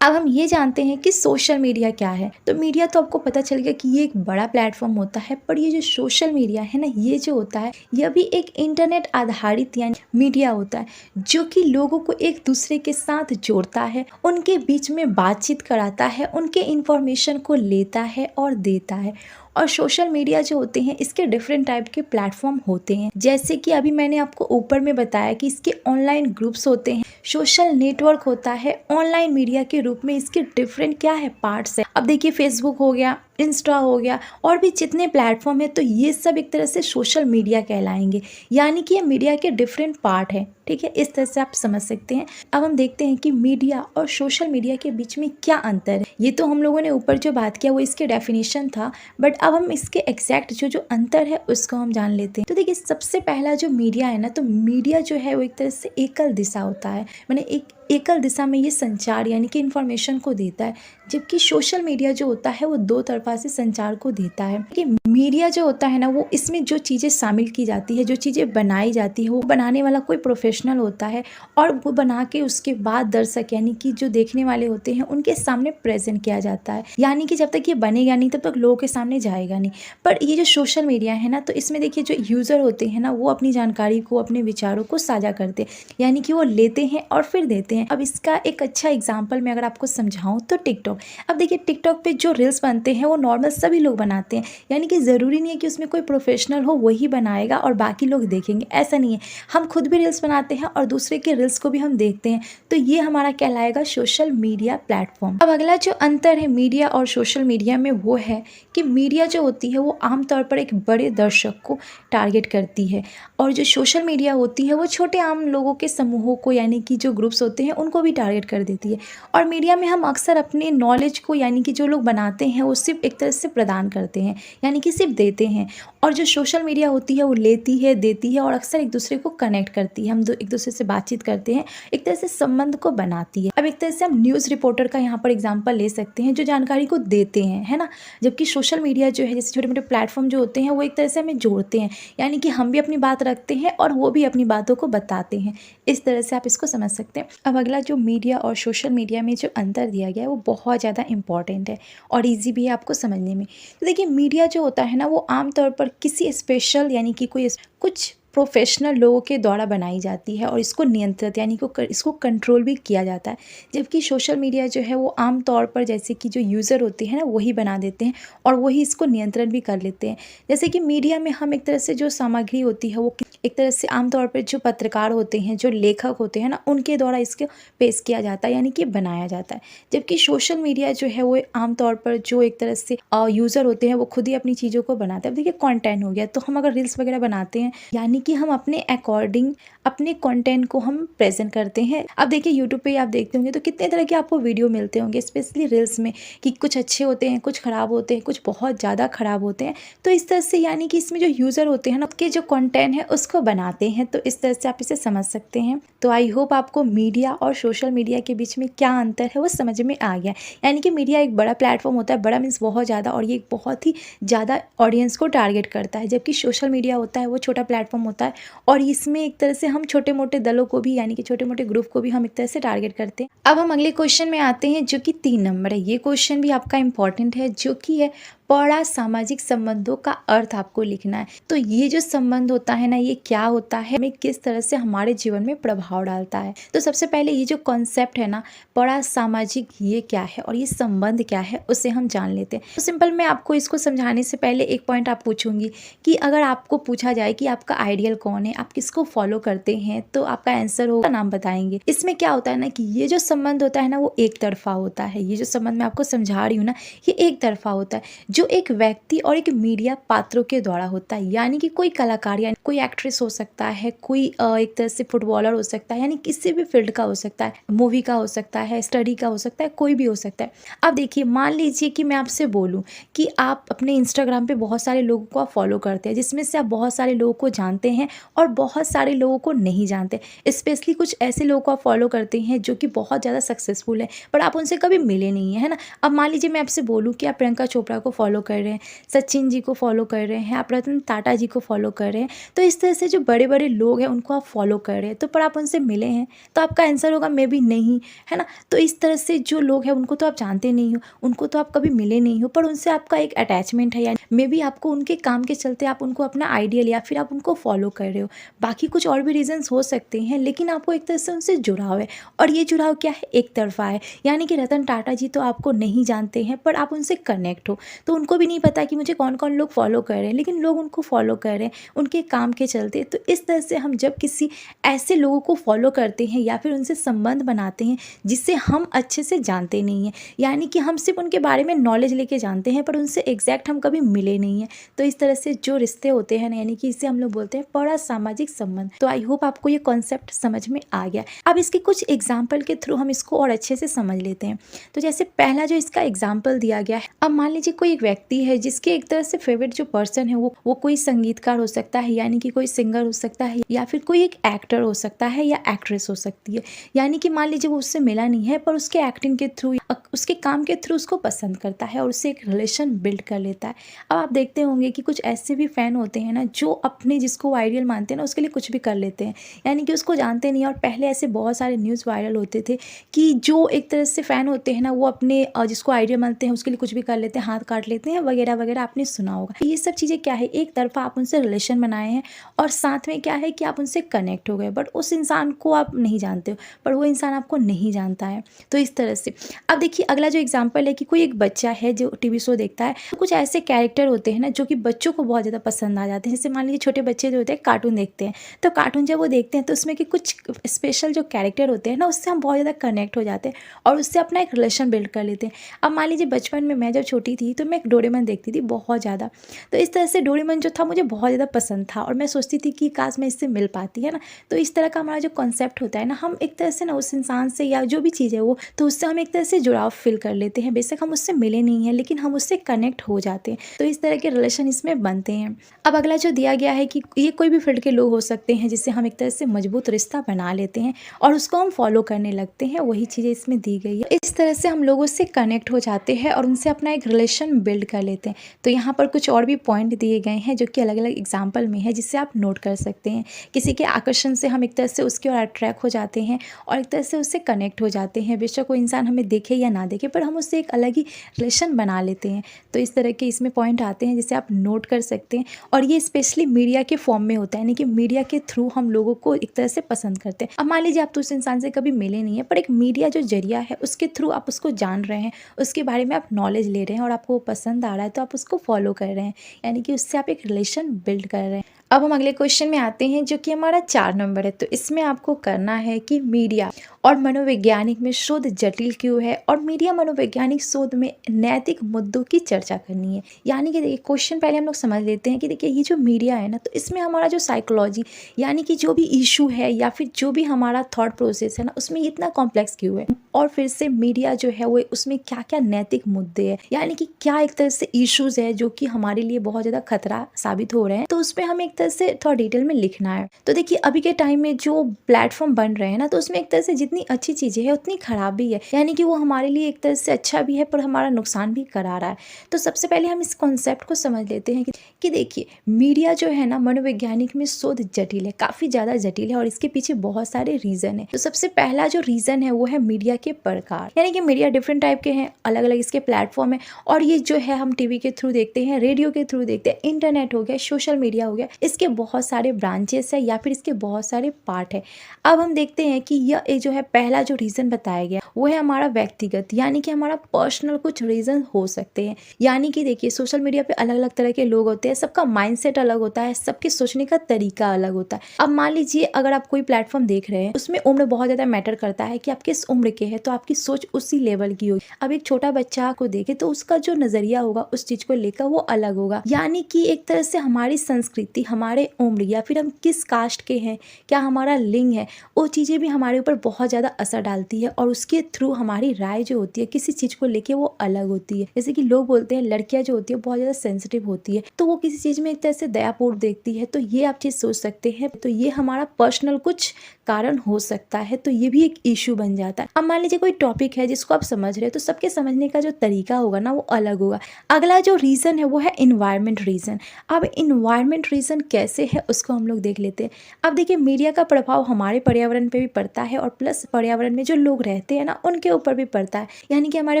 अब हम ये जानते हैं कि सोशल मीडिया क्या है। तो मीडिया तो आपको पता चल गया कि ये एक बड़ा प्लेटफॉर्म होता है, पर ये जो सोशल मीडिया है ना, ये जो होता है यह भी एक इंटरनेट आधारित यानी मीडिया होता है, जो कि लोगों को एक दूसरे के साथ जोड़ता है, उनके बीच में बातचीत कराता है, उनके इंफॉर्मेशन को लेता है और देता है। और सोशल मीडिया जो होते हैं इसके डिफरेंट टाइप के प्लेटफॉर्म होते हैं, जैसे कि अभी मैंने आपको ऊपर में बताया कि इसके ऑनलाइन ग्रुप्स होते हैं, सोशल नेटवर्क होता है, ऑनलाइन मीडिया के रूप में इसके डिफरेंट क्या है पार्ट्स है। अब देखिए, फेसबुक हो गया, इंस्टा हो गया, और भी जितने प्लेटफॉर्म है, तो ये सब एक तरह से सोशल मीडिया कहलाएंगे, यानी कि ये मीडिया के डिफरेंट पार्ट हैं। ठीक है, इस तरह से आप समझ सकते हैं। अब हम देखते हैं कि मीडिया और सोशल मीडिया के बीच में क्या अंतर है। ये तो हम लोगों ने ऊपर जो बात किया वो इसके डेफिनेशन था, बट अब हम इसके एग्जैक्ट जो अंतर है उसको हम जान लेते हैं। तो देखिए, सबसे पहला जो मीडिया है ना, तो मीडिया जो है वो एक तरह से एकल दिशा होता है, मैंने एक एकल दिशा में ये संचार यानी कि इन्फॉर्मेशन को देता है, जबकि सोशल मीडिया जो होता है वो दो तरफा से संचार को देता है। कि मीडिया जो होता है ना, वो इसमें जो चीज़ें शामिल की जाती है, जो चीज़ें बनाई जाती है, वो बनाने वाला कोई प्रोफेशनल होता है और वो बना के उसके बाद दर्शक यानी कि जो देखने वाले होते हैं उनके सामने प्रेजेंट किया जाता है। यानी कि जब तक ये बनेगा नहीं तब तक लोगों के सामने जाएगा नहीं। पर ये जो सोशल मीडिया है ना, तो इसमें देखिए जो यूज़र होते हैं ना, वो अपनी जानकारी को, अपने विचारों को साझा करते हैं, यानी कि वो लेते हैं और फिर देते हैं। अब इसका एक अच्छा एग्जाम्पल मैं अगर आपको समझाऊँ तो टिकटॉक। अब देखिए टिकटॉक पे जो रील्स बनते हैं वो नॉर्मल सभी लोग बनाते हैं, यानी कि ज़रूरी नहीं है कि उसमें कोई प्रोफेशनल हो वही बनाएगा और बाकी लोग देखेंगे, ऐसा नहीं है। हम खुद भी रील्स बनाते हैं और दूसरे के रील्स को भी हम देखते हैं, तो ये हमारा कहलाएगा सोशल मीडिया प्लेटफॉर्म। अब अगला जो अंतर है मीडिया और सोशल मीडिया में वो है कि मीडिया जो होती है वो आमतौर पर एक बड़े दर्शक को टारगेट करती है और जो सोशल मीडिया होती है वो छोटे आम लोगों के समूहों को, यानी कि जो ग्रुप्स होते हैं उनको भी टारगेट कर देती है। और मीडिया में हम अक्सर अपने नॉलेज को, यानी कि जो लोग बनाते हैं, वो सिर्फ एक तरह से प्रदान करते हैं, यानी कि सिर्फ देते हैं। और जो सोशल मीडिया होती है वो लेती है, देती है और अक्सर एक दूसरे को कनेक्ट करती है। हम एक दूसरे से बातचीत करते हैं, एक तरह से संबंध को बनाती है। अब एक तरह से हम न्यूज़ रिपोर्टर का यहाँ पर एग्जांपल ले सकते हैं, जो जानकारी को देते हैं, है ना। जबकि सोशल मीडिया जो है, जैसे छोटे मोटे प्लेटफॉर्म जो होते हैं, वो एक तरह से हमें जोड़ते हैं, यानी कि हम भी अपनी बात रखते हैं और वो भी अपनी बातों को बताते हैं। इस तरह से आप इसको समझ सकते हैं। अब अगला जो मीडिया और सोशल मीडिया में जो अंतर दिया गया है वो बहुत ज़्यादा इंपॉर्टेंट है और ईजी भी है आपको समझने में। तो देखिए मीडिया जो होता है ना, वो आमतौर पर किसी स्पेशल, यानी कि कोई कुछ प्रोफेशनल लोगों के द्वारा बनाई जाती है और इसको नियंत्रित, यानी कि इसको कंट्रोल भी किया जाता है। जबकि सोशल मीडिया जो है वो आम तौर पर जैसे कि जो यूज़र होते हैं ना, वही बना देते हैं और वही इसको नियंत्रण भी कर लेते हैं। जैसे कि मीडिया में हम एक तरह से जो सामग्री होती है वो एक तरह से आमतौर पर जो पत्रकार होते हैं, जो लेखक होते हैं ना, उनके द्वारा इसको पेश किया जाता है, यानी कि बनाया जाता है। जबकि सोशल मीडिया जो है वो आमतौर पर जो एक तरह से यूज़र होते हैं वो खुद ही अपनी चीज़ों को बनाते हैं। अब देखिए कंटेंट हो गया, तो हम अगर रील्स वगैरह बनाते हैं, यानी कि हम अपने अकॉर्डिंग अपने कंटेंट को हम प्रेजेंट करते हैं। अब देखिए यूट्यूब पे आप देखते होंगे तो कितने तरह के आपको वीडियो मिलते होंगे, स्पेशली रील्स में, कि कुछ अच्छे होते हैं, कुछ ख़राब होते हैं, कुछ बहुत ज़्यादा ख़राब होते हैं। तो इस तरह से यानी कि इसमें जो यूज़र होते हैं ना, उसके जो कंटेंट है उसको बनाते हैं। तो इस तरह से आप इसे समझ सकते हैं। तो आई होप आपको मीडिया और सोशल मीडिया के बीच में क्या अंतर है वो समझ में आ गया। यानी कि मीडिया एक बड़ा प्लेटफॉर्म होता है, बड़ा मीन्स बहुत ज़्यादा, और ये एक बहुत ही ज़्यादा ऑडियंस को टारगेट करता है। जबकि सोशल मीडिया होता है वो छोटा प्लेटफॉर्म होता है और इसमें एक तरह से हम छोटे मोटे दलों को भी, यानी कि छोटे मोटे ग्रुप को भी हम एक तरह से टारगेट करते हैं। अब हम अगले क्वेश्चन में आते हैं, जो कि 3 नंबर है। ये क्वेश्चन भी आपका इंपॉर्टेंट है, जो कि है पड़ा सामाजिक संबंधों का अर्थ आपको लिखना है। तो ये जो संबंध होता है ना, ये क्या होता है, हमें किस तरह से हमारे जीवन में प्रभाव डालता है। तो सबसे पहले ये जो कॉन्सेप्ट है ना, पड़ा सामाजिक, ये क्या है और ये संबंध क्या है, उसे हम जान लेते हैं। तो सिंपल मैं आपको इसको समझाने से पहले एक पॉइंट आप पूछूंगी कि अगर आपको पूछा जाए कि आपका आइडियल कौन है, आप किसको फॉलो करते हैं, तो आपका आंसर होगा, नाम बताएंगे। इसमें क्या होता है ना कि ये जो संबंध होता है ना, वो एक तरफा होता है। ये जो संबंध मैं आपको समझा रही हूँ ना, ये एक तरफा होता है, जो एक व्यक्ति और एक मीडिया पात्रों के द्वारा होता है। यानी कि कोई कलाकार, यानी कोई एक्ट्रेस हो सकता है, कोई एक तरह से फुटबॉलर हो सकता है, यानी किसी भी फील्ड का हो सकता है, मूवी का हो सकता है, स्टडी का हो सकता है, कोई भी हो सकता है। अब देखिए, मान लीजिए कि मैं आपसे बोलूं कि आप अपने इंस्टाग्राम पे बहुत सारे लोगों को आप फॉलो करते हैं, जिसमें से आप बहुत सारे लोगों को जानते हैं और बहुत सारे लोगों को नहीं जानते। स्पेशली कुछ ऐसे लोगों को आप फॉलो करते हैं जो कि बहुत ज़्यादा सक्सेसफुल है, पर आप उनसे कभी मिले नहीं है ना। अब मान लीजिए मैं आपसे बोलूँ कि आप प्रियंका चोपड़ा को फॉलो कर रहे हैं, सचिन जी को फॉलो कर रहे हैं, आप रतन टाटा जी को फॉलो कर रहे हैं, तो इस तरह से जो बड़े बड़े लोग हैं उनको आप फॉलो कर रहे हैं, तो पर आप उनसे मिले हैं, तो आपका आंसर होगा मे बी नहीं, है ना। तो इस तरह से जो लोग हैं उनको तो आप जानते नहीं हो, उनको तो आप कभी मिले नहीं हो, पर उनसे आपका एक अटैचमेंट है, यानी मे बी आपको उनके काम के चलते आप उनको अपना आइडियल या फिर आप उनको फॉलो कर रहे हो। बाकी कुछ और भी रीजंस हो सकते हैं, लेकिन आपको एक तरह से उनसे जुड़ाव है, और ये जुड़ाव क्या है, एक तरफा है। यानी कि रतन टाटा जी तो आपको नहीं जानते हैं, पर आप उनसे कनेक्ट हो, तो उनको भी नहीं पता कि मुझे कौन कौन लोग फॉलो कर रहे हैं, लेकिन लोग उनको फॉलो कर रहे हैं उनके काम के चलते। तो इस तरह से हम जब किसी ऐसे लोगों को फॉलो करते हैं या फिर उनसे संबंध बनाते हैं जिससे हम अच्छे से जानते नहीं हैं, यानी कि हम सिर्फ उनके बारे में नॉलेज लेके जानते हैं, पर उनसे एग्जैक्ट हम कभी मिले नहीं हैं, तो इस तरह से जो रिश्ते होते हैं ना, यानी कि इसे हम लोग बोलते हैं बड़ा सामाजिक संबंध। तो आई होप आपको ये कॉन्सेप्ट समझ में आ गया। अब इसके कुछ एग्जाम्पल के थ्रू हम इसको और अच्छे से समझ लेते हैं। तो जैसे पहला जो इसका एग्जाम्पल दिया गया है, अब मान लीजिए कोई एक व्यक्ति है जिसके एक तरह से फेवरेट जो पर्सन है वो कोई संगीतकार हो सकता है, यानी कि कोई सिंगर हो सकता है, या फिर कोई एक एक्टर हो सकता है या एक्ट्रेस हो सकती है। यानी कि मान लीजिए वो उससे मिला नहीं है पर उसके एक्टिंग के थ्रू, उसके काम के थ्रू उसको पसंद करता है और उससे एक रिलेशन बिल्ड कर लेता है। अब आप देखते होंगे कि कुछ ऐसे भी फ़ैन होते हैं ना जो अपने जिसको आइडियल मानते हैं ना उसके लिए कुछ भी कर लेते हैं, यानी कि उसको जानते नहीं। और पहले ऐसे बहुत सारे न्यूज़ वायरल होते थे कि जो एक तरह से फ़ैन होते हैं ना वो अपने जिसको आइडियल मानते हैं उसके लिए कुछ भी कर लेते हैं, हाथ काट लेते हैं वगैरह वगैरह, आपने सुना होगा। ये सब चीज़ें क्या है, एक तरफा आप उनसे रिलेशन बनाए हैं और साथ में क्या है कि आप उनसे कनेक्ट हो गए, बट उस इंसान को आप नहीं जानते हो, पर वो इंसान आपको नहीं जानता है। तो इस तरह से अब देखिए अगला जो एग्जांपल है कि कोई एक बच्चा है जो टीवी शो देखता है, तो कुछ ऐसे कैरेक्टर होते हैं ना जो कि बच्चों को बहुत ज़्यादा पसंद आ जाते हैं। जैसे मान लीजिए छोटे बच्चे जो होते हैं कार्टून देखते हैं, तो कार्टून जब वो देखते हैं तो उसमें कि कुछ स्पेशल जो कैरेक्टर होते हैं ना उससे हम बहुत ज़्यादा कनेक्ट हो जाते हैं और उससे अपना एक रिलेशन बिल्ड कर लेते हैं। अब मान लीजिए बचपन में मैं जब छोटी थी तो मैं एक डोरेमोन देखती थी बहुत ज़्यादा, तो इस तरह से डोरेमोन जो था मुझे बहुत ज़्यादा पसंद था और मैं सोचती थी कि काश मैं इससे मिल पाती, है ना। तो इस तरह का हमारा जो कॉन्सेप्ट होता है ना, हम एक तरह से ना उस इंसान से या जो भी चीज़ है वो, तो उससे हम एक तरह से जुड़ाव फील कर लेते हैं। बेशक हम उससे मिले नहीं हैं लेकिन हम उससे कनेक्ट हो जाते हैं, तो इस तरह के रिलेशन इसमें बनते हैं। अब अगला जो दिया गया है कि ये कोई भी फील्ड के लोग हो सकते हैं जिससे हम एक तरह से मजबूत रिश्ता बना लेते हैं और उसको हम फॉलो करने लगते हैं, वही चीज़ें इसमें दी गई है। इस तरह से हम लोगों से कनेक्ट हो जाते हैं और उनसे अपना एक रिलेशन बिल्ड कर लेते हैं। तो यहाँ पर कुछ और भी पॉइंट दिए गए हैं जो कि अलग अलग एग्जाम्पल में है, जिससे आप नोट कर सकते हैं। किसी के आकर्षण से हम एक तरह से उसकी ओर अट्रैक्ट हो जाते हैं और एक तरह से उससे कनेक्ट हो जाते हैं। बेशक वो इंसान हमें देखे या ना देखे, पर हम उससे एक अलग ही रिलेशन बना लेते हैं। तो इस तरह के इसमें पॉइंट आते हैं जिसे आप नोट कर सकते हैं, और ये स्पेशली मीडिया के फॉर्म में होता है, यानी कि मीडिया के थ्रू हम लोगों को एक तरह से पसंद करते हैं। अब मान लीजिए आप तो उस इंसान से कभी मिले नहीं है, पर एक मीडिया जो जरिया है उसके थ्रू आप उसको जान रहे हैं, उसके बारे में आप नॉलेज ले रहे हैं और आपको वो पसंद आ रहा है, तो आप उसको फॉलो कर रहे हैं, यानी कि उससे आप एक रिलेशन बिल्ड कर रहे हैं। अब हम अगले क्वेश्चन में आते हैं जो कि हमारा 4 नंबर है। तो इसमें आपको करना है कि मीडिया और मनोवैज्ञानिक में शोध जटिल क्यों है, और मीडिया मनोवैज्ञानिक शोध में नैतिक मुद्दों की चर्चा करनी है। यानी कि देखिए क्वेश्चन पहले हम लोग समझ लेते हैं कि देखिए ये जो मीडिया है ना, तो इसमें हमारा जो साइकोलॉजी यानी कि जो भी इशू है या फिर जो भी हमारा थॉट प्रोसेस है ना, उसमें इतना कॉम्प्लेक्स क्यों है, और फिर से मीडिया जो है वो उसमें क्या क्या नैतिक मुद्दे हैं, यानी कि क्या एक तरह से इश्यूज है जो कि हमारे लिए बहुत ज़्यादा खतरा साबित हो रहे हैं, तो उसमें हमें एक तरह से थोड़ा डिटेल में लिखना है। तो देखिए अभी के टाइम में जो प्लेटफॉर्म बन रहे हैं ना, तो उसमें एक तरह से जितनी अच्छी चीज़ें हैं उतनी खराब भी है, यानी कि वो हमारे लिए एक तरह से अच्छा भी है पर हमारा नुकसान भी करा रहा है। तो सबसे पहले हम इस कॉन्सेप्ट को समझ लेते हैं कि देखिए मीडिया जो है ना मनोवैज्ञानिक में शोध जटिल है, काफ़ी ज़्यादा जटिल है, और इसके पीछे बहुत सारे रीज़न है। तो सबसे पहला जो रीज़न है वो है मीडिया के प्रकार, यानी कि मीडिया डिफरेंट टाइप के हैं, अलग अलग इसके प्लेटफॉर्म है, और ये जो है हम टीवी के थ्रू देखते हैं, रेडियो के थ्रू देखते हैं, इंटरनेट हो गया, सोशल मीडिया हो गया, इसके बहुत सारे ब्रांचेस है या फिर इसके बहुत सारे पार्ट है। अब हम देखते हैं कि यह जो है पहला जो रीज़न बताया गया वो है हमारा व्यक्तिगत, यानी कि हमारा पर्सनल कुछ रीज़न हो सकते हैं। यानी कि देखिए सोशल मीडिया पे अलग अलग तरह के लोग होते हैं, सबका माइंडसेट अलग होता है, सबके सोचने का तरीका अलग होता है। अब मान लीजिए अगर आप कोई प्लेटफॉर्म देख रहे हैं, उसमें उम्र बहुत ज़्यादा मैटर करता है कि आप किस उम्र के हैं, तो आपकी सोच उसी लेवल की होगी। अब एक छोटा बच्चा को देखे तो उसका जो नज़रिया होगा उस चीज़ को लेकर वो अलग होगा। यानी कि एक तरह से हमारी संस्कृति, हमारे उम्र या फिर हम किस कास्ट के हैं, क्या हमारा लिंग है, वो चीज़ें भी हमारे ऊपर बहुत ज़्यादा असर डालती है, और उसके थ्रू हमारी राय जो होती है किसी चीज़ को लेके वो अलग होती है। जैसे कि लोग बोलते हैं लड़कियां जो होती है बहुत ज़्यादा सेंसिटिव होती है, तो वो किसी चीज़ में एक तरह से दयापूर्ण देखती है, तो ये आप चीज़ सोच सकते हैं। तो ये हमारा पर्सनल कुछ कारण हो सकता है, तो ये भी एक इशू बन जाता है। अब मान लीजिए कोई टॉपिक है जिसको आप समझ रहे हो, तो सबके समझने का जो तरीका होगा ना वो अलग होगा। अगला जो रीज़न है वो है इन्वायरमेंट रीज़न। अब इन्वायरमेंट रीज़न कैसे है उसको हम लोग देख लेते हैं। अब देखिए मीडिया का प्रभाव हमारे पर्यावरण पे भी पड़ता है, और प्लस पर्यावरण में जो लोग रहते हैं ना उनके ऊपर भी पड़ता है, यानी कि हमारे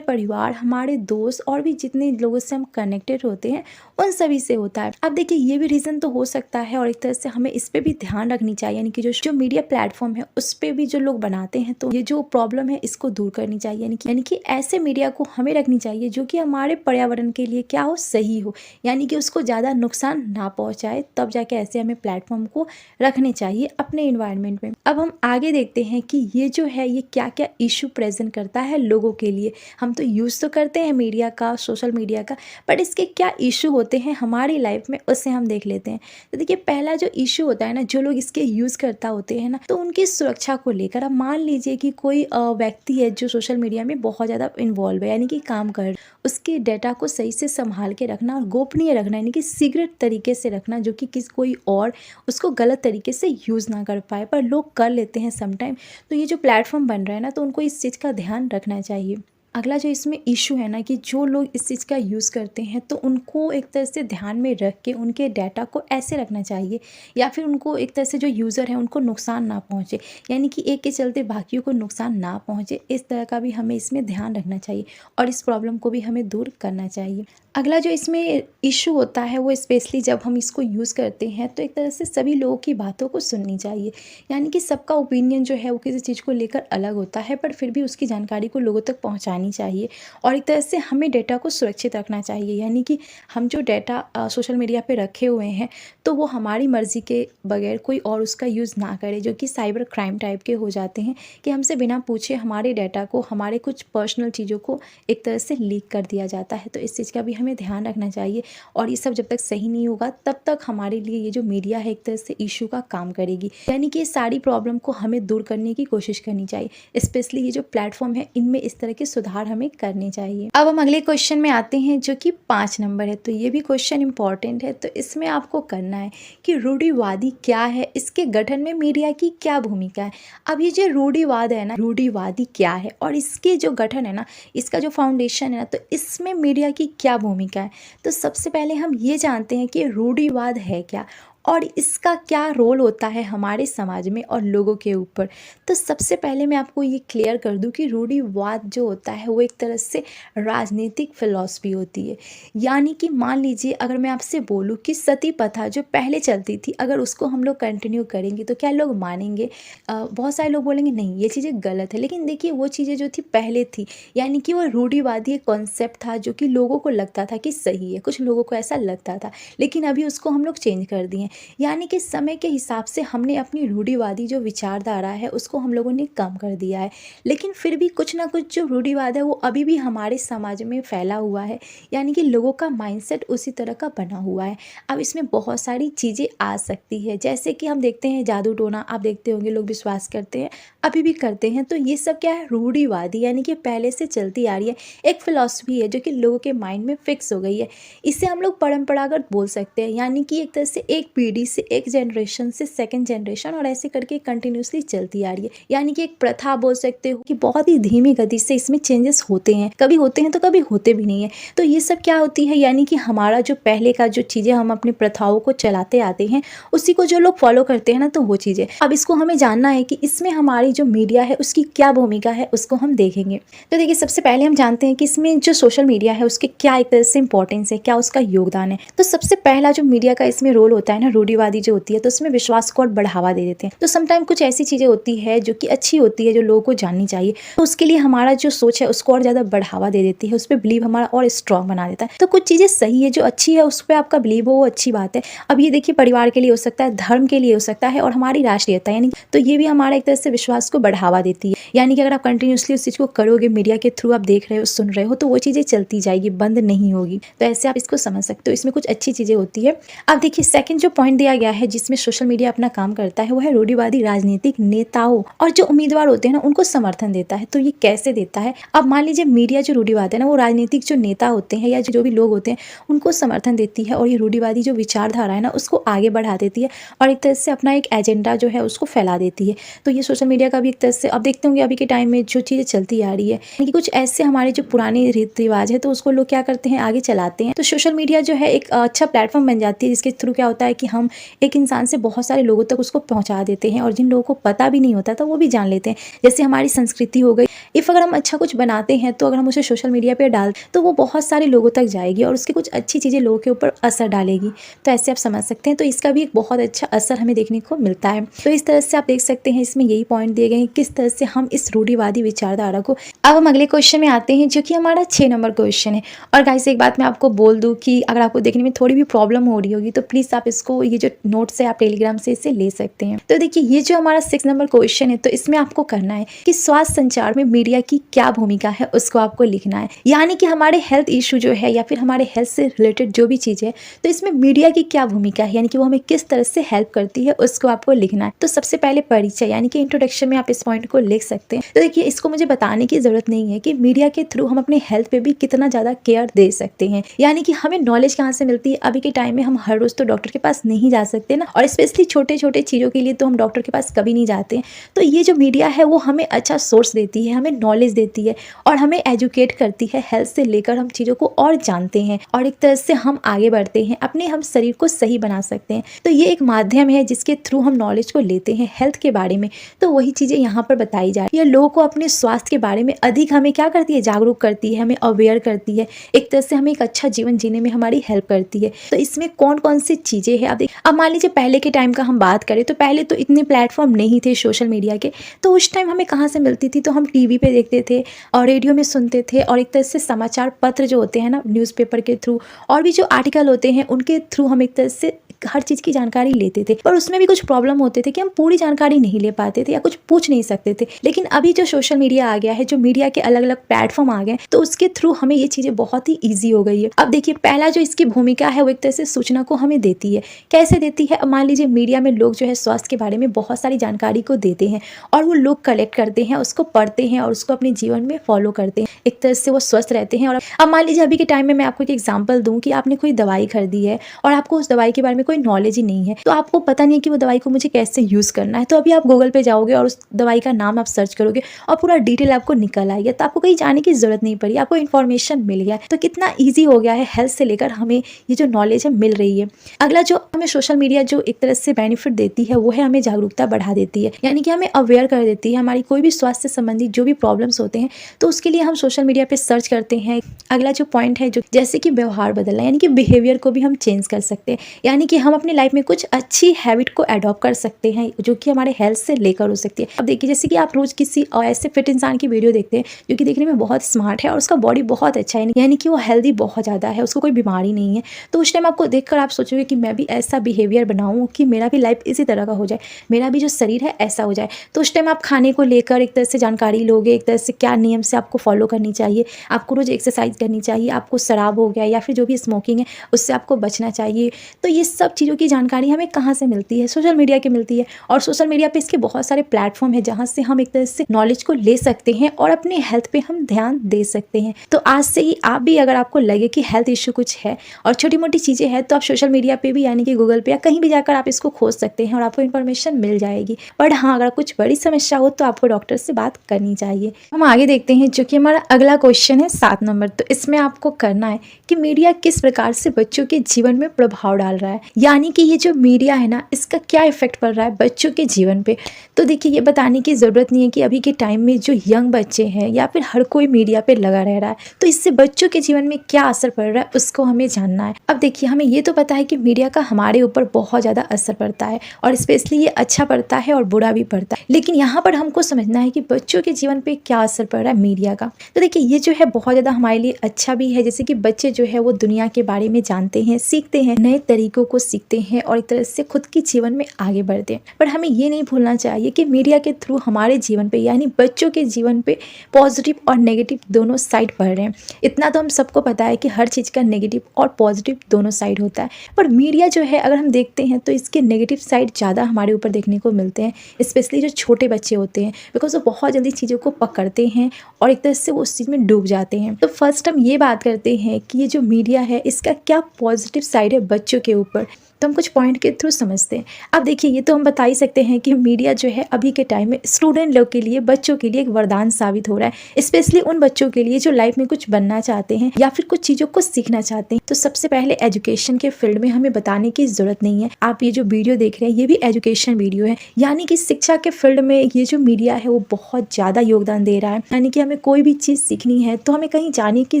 परिवार, हमारे दोस्त और भी जितने लोगों से हम कनेक्टेड होते हैं उन सभी से होता है। अब देखिए ये भी रीज़न तो हो सकता है, और एक तरह से हमें इस पे भी ध्यान रखनी चाहिए, यानी कि जो मीडिया प्लेटफॉर्म है उस पे भी जो लोग बनाते हैं, तो ये जो प्रॉब्लम है इसको दूर करनी चाहिए, यानी कि ऐसे मीडिया को हमें रखनी चाहिए जो कि हमारे पर्यावरण के लिए क्या हो, सही हो, यानी कि उसको ज़्यादा नुकसान ना पहुँचाए, तब जाके ऐसे हमें प्लेटफॉर्म को रखने चाहिए अपने इन्वायरमेंट में। अब हम आगे देखते हैं कि ये जो है ये क्या क्या इशू प्रेजेंट करता है लोगों के लिए। हम तो यूज़ तो करते हैं मीडिया का, सोशल मीडिया का, बट इसके क्या इशू होते हैं हमारी लाइफ में उससे हम देख लेते हैं। तो देखिए पहला जो इशू होता है ना, जो लोग इसके यूज़ करता होते हैं ना, तो उनकी सुरक्षा को लेकर। अब मान लीजिए कि कोई व्यक्ति है जो सोशल मीडिया में बहुत ज़्यादा इन्वॉल्व है, यानी कि काम कर, उसके डाटा को सही से संभाल के रखना और गोपनीय रखना, यानी कि सीक्रेट तरीके से रखना, जो कि कोई और उसको गलत तरीके से यूज़ ना कर पाए, पर लोग कर लेते हैं समटाइम। तो ये जो प्लेटफॉर्म बन रहा है ना, तो उनको इस चीज़ का ध्यान रखना चाहिए। अगला जो इसमें इशू है ना, कि जो लोग इस चीज़ का यूज़ करते हैं तो उनको एक तरह से ध्यान में रख के उनके डाटा को ऐसे रखना चाहिए, या फिर उनको एक तरह से जो यूज़र है उनको नुकसान ना पहुँचे, यानी कि एक के चलते बाकियों को नुकसान ना पहुँचे, इस तरह का भी हमें इसमें ध्यान रखना चाहिए और इस प्रॉब्लम को भी हमें दूर करना चाहिए। अगला जो इसमें इशू होता है वो स्पेशली जब हम इसको यूज़ करते हैं तो एक तरह से सभी लोगों की बातों को सुननी चाहिए, यानी कि सबका ओपिनियन जो है वो किसी चीज़ को लेकर अलग होता है, पर फिर भी उसकी जानकारी को लोगों तक पहुंचानी चाहिए। और एक तरह से हमें डेटा को सुरक्षित रखना चाहिए, यानी कि हम जो डाटा सोशल मीडिया पे रखे हुए हैं तो वो हमारी मर्ज़ी के बगैर कोई और उसका यूज़ ना करे, जो कि साइबर क्राइम टाइप के हो जाते हैं, कि हमसे बिना पूछे हमारे डाटा को, हमारे कुछ पर्सनल चीज़ों को एक तरह से लीक कर दिया जाता है। तो इस चीज़ का भी हमें ध्यान रखना चाहिए, और ये सब जब तक सही नहीं होगा तब तक हमारे लिए ये जो मीडिया है एक तरह से इशू का काम करेगी, यानी कि ये सारी प्रॉब्लम को हमें दूर करने की कोशिश करनी चाहिए। स्पेशली ये जो प्लेटफॉर्म है इनमें इस तरह के सुधार हमें करने चाहिए। अब हम अगले क्वेश्चन में आते हैं जो कि 5 नंबर है। तो ये भी क्वेश्चन इंपॉर्टेंट है। तो इसमें आपको करना है कि रूढ़िवादी क्या है, इसके गठन में मीडिया की क्या भूमिका है। अब ये जो रूढ़िवाद है ना, रूढ़िवादी क्या है और इसके जो गठन है ना, इसका जो फाउंडेशन है ना, तो इसमें मीडिया की क्या भूमिका है। तो सबसे पहले हम ये जानते हैं कि रूढ़िवाद है क्या और इसका क्या रोल होता है हमारे समाज में और लोगों के ऊपर। तो सबसे पहले मैं आपको ये क्लियर कर दूं कि रूढ़िवाद जो होता है वो एक तरह से राजनीतिक फिलॉसफी होती है। यानी कि मान लीजिए अगर मैं आपसे बोलूं कि सती प्रथा जो पहले चलती थी, अगर उसको हम लोग कंटिन्यू करेंगे तो क्या लोग मानेंगे? बहुत सारे लोग बोलेंगे नहीं ये चीज़ें गलत है, लेकिन देखिए वो चीज़ें जो थी पहले थी, यानी कि वो रूढ़िवादी एक कॉन्सेप्ट था जो कि लोगों को लगता था कि सही है, कुछ लोगों को ऐसा लगता था, लेकिन अभी उसको हम लोग चेंज कर दिए। यानी कि समय के हिसाब से हमने अपनी रूढ़िवादी जो विचारधारा है उसको हम लोगों ने कम कर दिया है, लेकिन फिर भी कुछ ना कुछ जो रूढ़िवाद है वो अभी भी हमारे समाज में फैला हुआ है, यानी कि लोगों का माइंडसेट उसी तरह का बना हुआ है। अब इसमें बहुत सारी चीज़ें आ सकती है, जैसे कि हम देखते हैं जादू टोना, आप देखते होंगे लोग विश्वास करते हैं, अभी भी करते हैं। तो ये सब क्या है? रूढ़िवादी, यानी कि पहले से चलती आ रही है, एक फिलॉसफी है जो कि लोगों के माइंड में फिक्स हो गई है। इसे हम लोग परंपरागत बोल सकते हैं, यानी कि एक तरह से एक पीढ़ी से एक जनरेशन से सेकंड जनरेशन और ऐसे करके कंटिन्यूसली चलती आ रही है, यानी कि एक प्रथा बोल सकते हो कि बहुत ही धीमी गति से इसमें चेंजेस होते हैं, कभी होते हैं तो कभी होते भी नहीं है। तो ये सब क्या होती है, यानी कि हमारा जो पहले का जो चीज़ें हम अपनी प्रथाओं को चलाते आते हैं उसी को जो लोग फॉलो करते हैं ना, तो वो चीज़ें। अब इसको हमें जानना है कि इसमें हमारी जो मीडिया है उसकी क्या भूमिका है, उसको हम देखेंगे। तो देखिए सबसे पहले हम जानते हैं कि इसमें जो सोशल मीडिया है उसके क्या एक तरह से इंपॉर्टेंस है, क्या उसका योगदान है। तो सबसे पहला जो मीडिया का इसमें रोल होता है ना, रूढ़िवादी जो होती है, तो उसमें विश्वास को और बढ़ावा दे देते हैं। तो समटाइम कुछ ऐसी चीज़ें होती है जो कि अच्छी होती है, जो लोगों को जाननी चाहिए, तो उसके लिए हमारा जो सोच है उसको और ज़्यादा बढ़ावा दे देती है, उस पर बिलीव हमारा और स्ट्रॉन्ग बना देता है। तो कुछ चीज़ें सही है, जो अच्छी है उस पर आपका बिलीव हो, वो अच्छी बात है। अब ये देखिए परिवार के लिए हो सकता है, धर्म के लिए हो सकता है और हमारी राष्ट्रीयता, यानी तो ये भी हमारा एक तरह से विश्वास को बढ़ावा देती है। यानी कि अगर आप कंटिन्यूसली उस चीज़ को करोगे, मीडिया के थ्रू आप देख रहे हो, सुन रहे हो, तो वो चीज़ें चलती जाएगी, बंद नहीं होगी। तो ऐसे आप इसको समझ सकते हो, इसमें कुछ अच्छी चीज़ें होती है। अब देखिए सेकंड जो पॉइंट दिया गया है जिसमें सोशल मीडिया अपना काम करता है वो है रूढ़िवादी राजनीतिक नेताओं और जो उम्मीदवार होते हैं ना उनको समर्थन देता है। तो ये कैसे देता है? अब मान लीजिए मीडिया जो रूढ़िवाद है ना, वो राजनीतिक जो नेता होते हैं या जो भी लोग होते हैं उनको समर्थन देती है, और ये रूढ़िवादी जो विचारधारा है ना उसको आगे बढ़ा देती है और एक तरह से अपना एक एजेंडा जो है उसको फैला देती है। तो ये सोशल मीडिया का भी एक तरह से अब देखते होंगे अभी के टाइम में जो चीज़ें चलती आ रही है, कि कुछ ऐसे हमारे जो पुराने रीति रिवाज है तो उसको लोग क्या करते हैं, आगे चलाते हैं। तो सोशल मीडिया जो है एक अच्छा प्लेटफॉर्म बन जाती है, जिसके थ्रू क्या होता है कि हम एक इंसान से बहुत सारे लोगों तक उसको पहुंचा देते हैं, और जिन लोगों को पता भी नहीं होता तो वो भी जान लेते हैं। जैसे हमारी संस्कृति हो गई, इफ़ अगर हम अच्छा कुछ बनाते हैं तो अगर हम उसे सोशल मीडिया पे डाल तो वो बहुत सारे लोगों तक जाएगी और उसकी कुछ अच्छी चीज़ें लोगों के ऊपर असर डालेगी। तो ऐसे आप समझ सकते हैं, तो इसका भी एक बहुत अच्छा असर हमें देखने को मिलता है। तो इस तरह से आप देख सकते हैं, इसमें यही पॉइंट दिए गए हैं किस तरह से हम इस रूढ़िवादी विचारधारा को। अब हम अगले क्वेश्चन में आते हैं जो कि हमारा 6 नंबर क्वेश्चन है। और गाइस एक बात मैं आपको बोल दूं कि अगर आपको देखने में थोड़ी भी प्रॉब्लम हो रही होगी तो प्लीज़ आप इसको तो ये जो नोट्स है आप टेलीग्राम से इसे ले सकते हैं। तो देखिए ये जो हमारा 6 नंबर क्वेश्चन है, तो इसमें आपको करना है कि स्वास्थ्य संचार में मीडिया की क्या भूमिका है उसको आपको लिखना है। यानी कि हमारे हेल्थ इशू जो है या फिर हमारे हेल्थ से रिलेटेड जो भी चीज़ है, तो इसमें मीडिया की क्या भूमिका है, यानी कि वो हमें किस तरह से हेल्प करती है उसको आपको लिखना है। तो सबसे पहले परिचय यानी कि इंट्रोडक्शन में आप इस पॉइंट को लिख सकते हैं। तो देखिए इसको मुझे बताने की जरूरत नहीं है कि मीडिया के थ्रू हम अपने हेल्थ पे भी कितना ज़्यादा केयर दे सकते हैं। यानी कि हमें नॉलेज कहाँ से मिलती है, अभी के टाइम में हम हर रोज़ तो डॉक्टर के पास नहीं जा सकते ना, और स्पेशली छोटे छोटे चीज़ों के लिए तो हम डॉक्टर के पास कभी नहीं जाते हैं। तो ये जो मीडिया है वो हमें अच्छा सोर्स देती है, हमें नॉलेज देती है और हमें एजुकेट करती है। हेल्थ से लेकर हम चीज़ों को और जानते हैं और एक तरह से हम आगे बढ़ते हैं, अपने हम शरीर को सही बना सकते हैं। तो ये एक माध्यम है जिसके थ्रू हम नॉलेज को लेते हैं हेल्थ के बारे में। तो वही चीज़ें यहाँ पर बताई जा रही है। लोगों को अपने स्वास्थ्य के बारे में अधिक हमें क्या करती है, जागरूक करती है, हमें अवेयर करती है, एक तरह से हमें एक अच्छा जीवन जीने में हमारी हेल्प करती है। तो इसमें कौन कौन सी चीज़ें हैं, अब मान लीजिए पहले के टाइम का हम बात करें तो पहले तो इतने प्लेटफॉर्म नहीं थे सोशल मीडिया के, तो उस टाइम हमें कहाँ से मिलती थी, तो हम टीवी पे देखते थे और रेडियो में सुनते थे, और एक तरह से समाचार पत्र जो होते हैं ना, न्यूज़पेपर के थ्रू और भी जो आर्टिकल होते हैं उनके थ्रू हम एक तरह से हर चीज़ की जानकारी लेते थे। पर उसमें भी कुछ प्रॉब्लम होते थे कि हम पूरी जानकारी नहीं ले पाते थे या कुछ पूछ नहीं सकते थे। लेकिन अभी जो सोशल मीडिया आ गया है, जो मीडिया के अलग अलग प्लेटफॉर्म आ गए, तो उसके थ्रू हमें ये चीज़ें बहुत ही ईजी हो गई है। अब देखिए पहला जो इसकी भूमिका है वो एक तरह से सूचना को हमें देती है। कैसे देती है, अब मान लीजिए मीडिया में लोग जो है स्वास्थ्य के बारे में बहुत सारी जानकारी को देते हैं और वो लोग कलेक्ट करते हैं, उसको पढ़ते हैं और उसको अपने जीवन में फॉलो करते हैं, एक तरह से वो स्वस्थ रहते हैं। और अब मान लीजिए अभी के टाइम में मैं आपको एक एग्जाम्पल दूँ कि आपने कोई दवाई खरीदी है और आपको उस दवाई के बारे में कोई नॉलेज ही नहीं है, तो आपको पता नहीं है कि वो दवाई को मुझे कैसे यूज़ करना है। तो अभी आप गूगल पे जाओगे और उस दवाई का नाम आप सर्च करोगे और पूरा डिटेल आपको निकल आएगा, तो आपको कहीं जाने की ज़रूरत नहीं पड़ी, आपको इन्फॉर्मेशन मिल गया। तो कितना ईजी हो गया है, हेल्थ से लेकर हमें ये जो नॉलेज है मिल रही है। अगला जो हमें सोशल मीडिया जो एक तरह से बेनिफिट देती है वो है हमें जागरूकता बढ़ा देती है, यानी कि हमें अवेयर कर देती है। हमारी कोई भी स्वास्थ्य संबंधी जो भी प्रॉब्लम्स होते हैं तो उसके लिए हम सोशल मीडिया पे सर्च करते हैं। अगला जो पॉइंट है, जो जैसे कि व्यवहार बदलना, यानी कि बिहेवियर को भी हम चेंज कर सकते हैं, यानी कि हम अपनी लाइफ में कुछ अच्छी हैबिट को अडॉप्ट कर सकते हैं जो कि हमारे हेल्थ से लेकर हो सकती है। अब देखिए जैसे कि आप रोज किसी ऐसे फिट इंसान की वीडियो देखते हैं जो कि देखने में बहुत स्मार्ट है और उसका बॉडी बहुत अच्छा है, यानी कि वो हेल्दी बहुत ज़्यादा है, उसको कोई बीमारी नहीं है। तो उस टाइम आपको देखकर आप सोचोगे कि मैं भी ऐसा बिहेवियर बनाऊँ कि मेरा भी लाइफ इसी तरह का हो जाए, मेरा भी जो शरीर है ऐसा हो जाए। तो उस टाइम आप खाने को लेकर एक तरह से जानकारी लोगे, एक तरह से क्या नियम से आपको फॉलो करनी चाहिए, आपको रोज एक्सरसाइज करनी चाहिए, आपको शराब हो गया या फिर जो भी स्मोकिंग है उससे आपको बचना चाहिए। तो ये सब चीज़ों की जानकारी हमें कहाँ से मिलती है, सोशल मीडिया की मिलती है। और सोशल मीडिया पे इसके बहुत सारे प्लेटफॉर्म है जहाँ से हम एक तरह से नॉलेज को ले सकते हैं और अपने हेल्थ पे हम ध्यान दे सकते हैं। तो आज से ही आप भी, अगर आपको लगे कि हेल्थ इश्यू कुछ है और छोटी मोटी चीज़ें हैं, तो आप सोशल मीडिया पे भी यानी कि गूगल पे या कहीं भी जाकर आप इसको खोज सकते हैं और आपको इन्फॉर्मेशन मिल जाएगी। बट हाँ, अगर कुछ बड़ी समस्या हो तो आपको डॉक्टर से बात करनी चाहिए। हम आगे देखते हैं जो कि हमारा अगला क्वेश्चन है 7 नंबर। तो इसमें आपको करना है कि मीडिया किस प्रकार से बच्चों के जीवन में प्रभाव डाल रहा है, यानी कि ये जो मीडिया है ना, इसका क्या इफेक्ट पड़ रहा है बच्चों के जीवन पे। तो देखिए ये बताने की ज़रूरत नहीं है कि अभी के टाइम में जो यंग बच्चे हैं या फिर हर कोई मीडिया पे लगा रह रहा है, तो इससे बच्चों के जीवन में क्या असर पड़ रहा है उसको हमें जानना है। अब देखिए हमें ये तो पता है कि मीडिया का हमारे ऊपर बहुत ज़्यादा असर पड़ता है और स्पेशली ये अच्छा पड़ता है और बुरा भी पड़ता है, लेकिन यहाँ पर हमको समझना है कि बच्चों के जीवन पे क्या असर पड़ रहा है मीडिया का। तो देखिए ये जो है बहुत ज़्यादा हमारे लिए अच्छा भी है, जैसे कि बच्चे जो है वो दुनिया के बारे में जानते हैं, सीखते हैं, नए तरीकों को सीखते हैं और एक तरह से खुद के जीवन में आगे बढ़ते हैं। पर हमें ये नहीं भूलना चाहिए कि मीडिया के थ्रू हमारे जीवन पे यानी बच्चों के जीवन पे पॉजिटिव और नेगेटिव दोनों साइड पड़ रहे हैं। इतना तो हम सबको पता है कि हर चीज़ का नेगेटिव और पॉजिटिव दोनों साइड होता है, पर मीडिया जो है अगर हम देखते हैं तो इसके नेगेटिव साइड ज़्यादा हमारे ऊपर देखने को मिलते हैं, स्पेशली जो छोटे बच्चे होते हैं, बिकॉज वो बहुत जल्दी चीज़ों को पकड़ते हैं और एक तरह से वो उस चीज़ में डूब जाते हैं। तो फर्स्ट हम ये बात करते हैं कि ये जो मीडिया है इसका क्या पॉजिटिव साइड है बच्चों के ऊपर, तो हम कुछ पॉइंट के थ्रू समझते हैं। अब देखिए ये तो हम बता ही सकते हैं कि मीडिया जो है अभी के टाइम में स्टूडेंट लोग के लिए, बच्चों के लिए एक वरदान साबित हो रहा है, स्पेशली उन बच्चों के लिए जो लाइफ में कुछ बनना चाहते हैं या फिर कुछ चीज़ों को सीखना चाहते हैं। तो सबसे पहले एजुकेशन के फील्ड में हमें बताने की जरूरत नहीं है। आप ये जो वीडियो देख रहे हैं ये भी एजुकेशन वीडियो है, यानी कि शिक्षा के फील्ड में ये जो मीडिया है वो बहुत ज़्यादा योगदान दे रहा है। यानी कि हमें कोई भी चीज़ सीखनी है तो हमें कहीं जाने की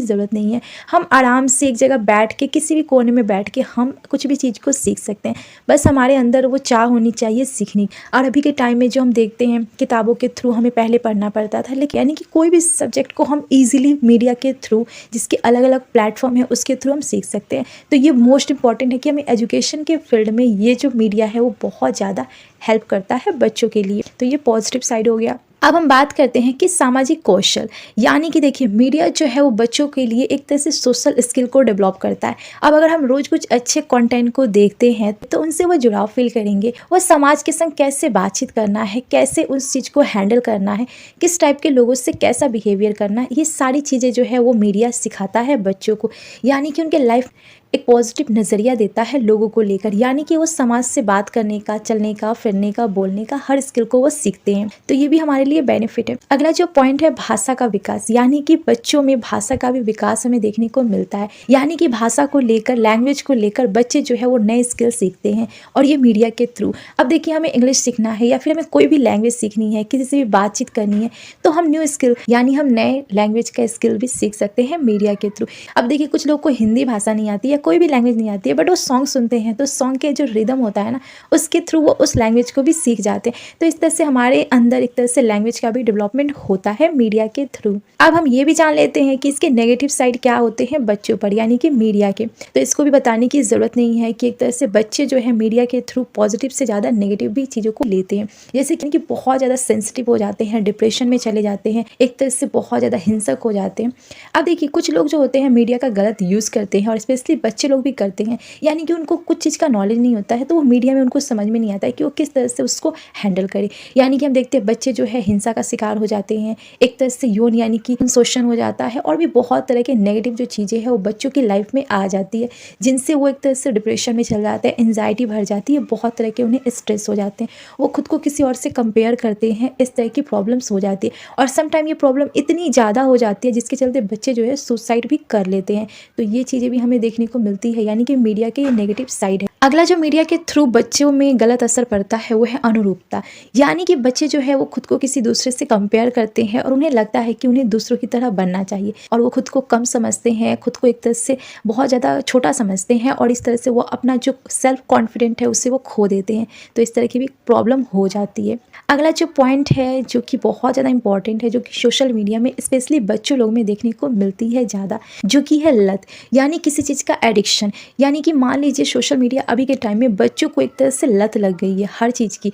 ज़रूरत नहीं है, हम आराम से एक जगह बैठ के, किसी भी कोने में बैठ के हम कुछ भी चीज़ को सीख सकते हैं। बस हमारे अंदर वो चाह होनी चाहिए सीखने। और अभी के टाइम में जो हम देखते हैं किताबों के थ्रू हमें पहले पढ़ना पड़ता था, लेकिन यानी कि कोई भी सब्जेक्ट को हम ईजिली मीडिया के थ्रू, जिसके अलग अलग प्लेटफॉर्म है उसके थ्रू हम सीख सकते हैं। तो ये मोस्ट इंपॉर्टेंट है कि हमें एजुकेशन के फील्ड में ये जो मीडिया है वो बहुत ज़्यादा हेल्प करता है बच्चों के लिए। तो ये पॉजिटिव साइड हो गया। अब हम बात करते हैं कि सामाजिक कौशल, यानी कि देखिए मीडिया जो है वो बच्चों के लिए एक तरह से सोशल स्किल को डेवलप करता है। अब अगर हम रोज़ कुछ अच्छे कंटेंट को देखते हैं तो उनसे वो जुड़ाव फील करेंगे। वो समाज के संग कैसे बातचीत करना है, कैसे उस चीज़ को हैंडल करना है, किस टाइप के लोगों से कैसा बिहेवियर करना है, ये सारी चीज़ें जो है वो मीडिया सिखाता है बच्चों को। यानी कि उनके लाइफ एक पॉजिटिव नज़रिया देता है लोगों को लेकर, यानी कि वो समाज से बात करने का, चलने का, फिरने का, बोलने का, हर स्किल को वो सीखते हैं। तो ये भी हमारे लिए बेनिफिट है। अगला जो पॉइंट है भाषा का विकास, यानी कि बच्चों में भाषा का भी विकास हमें देखने को मिलता है। यानी कि भाषा को लेकर, लैंग्वेज को लेकर बच्चे जो है वो नए स्किल सीखते हैं और ये मीडिया के थ्रू। अब देखिए हमें इंग्लिश सीखना है या फिर हमें कोई भी लैंग्वेज सीखनी है, किसी से भी बातचीत करनी है, तो हम न्यू स्किल यानी हम नए लैंग्वेज का स्किल भी सीख सकते हैं मीडिया के थ्रू। अब देखिए कुछ लोग को हिंदी भाषा नहीं आती या कोई भी लैंग्वेज नहीं आती है, बट वो सॉन्ग सुनते हैं तो सॉन्ग के जो रिदम होता है ना, उसके थ्रू वो उस लैंग्वेज को भी सीख जाते हैं। तो इस तरह से हमारे अंदर एक तरह से लैंग्वेज का भी डेवलपमेंट होता है मीडिया के थ्रू। अब हम ये भी जान लेते हैं कि इसके नेगेटिव साइड क्या होते हैं बच्चों पर, यानी कि मीडिया के। तो इसको भी बताने की ज़रूरत नहीं है कि एक तरह से बच्चे जो है मीडिया के थ्रू पॉजिटिव से ज़्यादा नेगेटिव भी चीज़ों को लेते हैं। जैसे कि बहुत ज़्यादा सेंसिटिव हो जाते हैं, डिप्रेशन में चले जाते हैं, एक तरह से बहुत ज़्यादा हिंसक हो जाते हैं। अब देखिए कुछ लोग जो होते हैं मीडिया का गलत यूज़ करते हैं और स्पेशली बच्चे लोग भी करते हैं। यानी कि उनको कुछ चीज़ का नॉलेज नहीं होता है तो वो मीडिया में उनको समझ में नहीं आता है कि वो किस तरह से उसको हैंडल करे। यानी कि हम देखते हैं बच्चे जो है हिंसा का शिकार हो जाते हैं, एक तरह से यौन यानी कि शोषण हो जाता है, और भी बहुत तरह के नेगेटिव जो चीज़ें हैं वो बच्चों की लाइफ में आ जाती है, जिनसे वो एक तरह से डिप्रेशन में चल जाते हैं, एंजाइटी भर जाती है, बहुत तरह के उन्हें स्ट्रेस हो जाते हैं, वो खुद को किसी और से कंपेयर करते हैं, इस तरह की प्रॉब्लम्स हो जाती है। और समटाइम ये प्रॉब्लम इतनी ज़्यादा हो जाती है जिसके चलते बच्चे जो है सुसाइड भी कर लेते हैं। तो ये चीज़ें भी हमें देखने को मिलती है, यानी कि मीडिया के ये नेगेटिव साइड है। अगला जो मीडिया के थ्रू बच्चों में गलत असर पड़ता है वो है अनुरूपता, यानी कि बच्चे जो है वो खुद को किसी दूसरे से कंपेयर करते हैं और उन्हें लगता है कि उन्हें दूसरों की तरह बनना चाहिए, और वो खुद को कम समझते हैं, खुद को एक तरह से बहुत ज़्यादा छोटा समझते हैं, और इस तरह से वो अपना जो सेल्फ कॉन्फिडेंट है उससे वो खो देते हैं। तो इस तरह की भी प्रॉब्लम हो जाती है। अगला जो पॉइंट है जो कि बहुत ज़्यादा इंपॉर्टेंट है, जो कि सोशल मीडिया में स्पेशली बच्चों लोग में देखने को मिलती है ज़्यादा, जो कि है लत, यानी किसी चीज़ का एडिक्शन। यानी कि मान लीजिए सोशल मीडिया अभी के टाइम में बच्चों को एक तरह से लत लग गई है हर चीज़ की,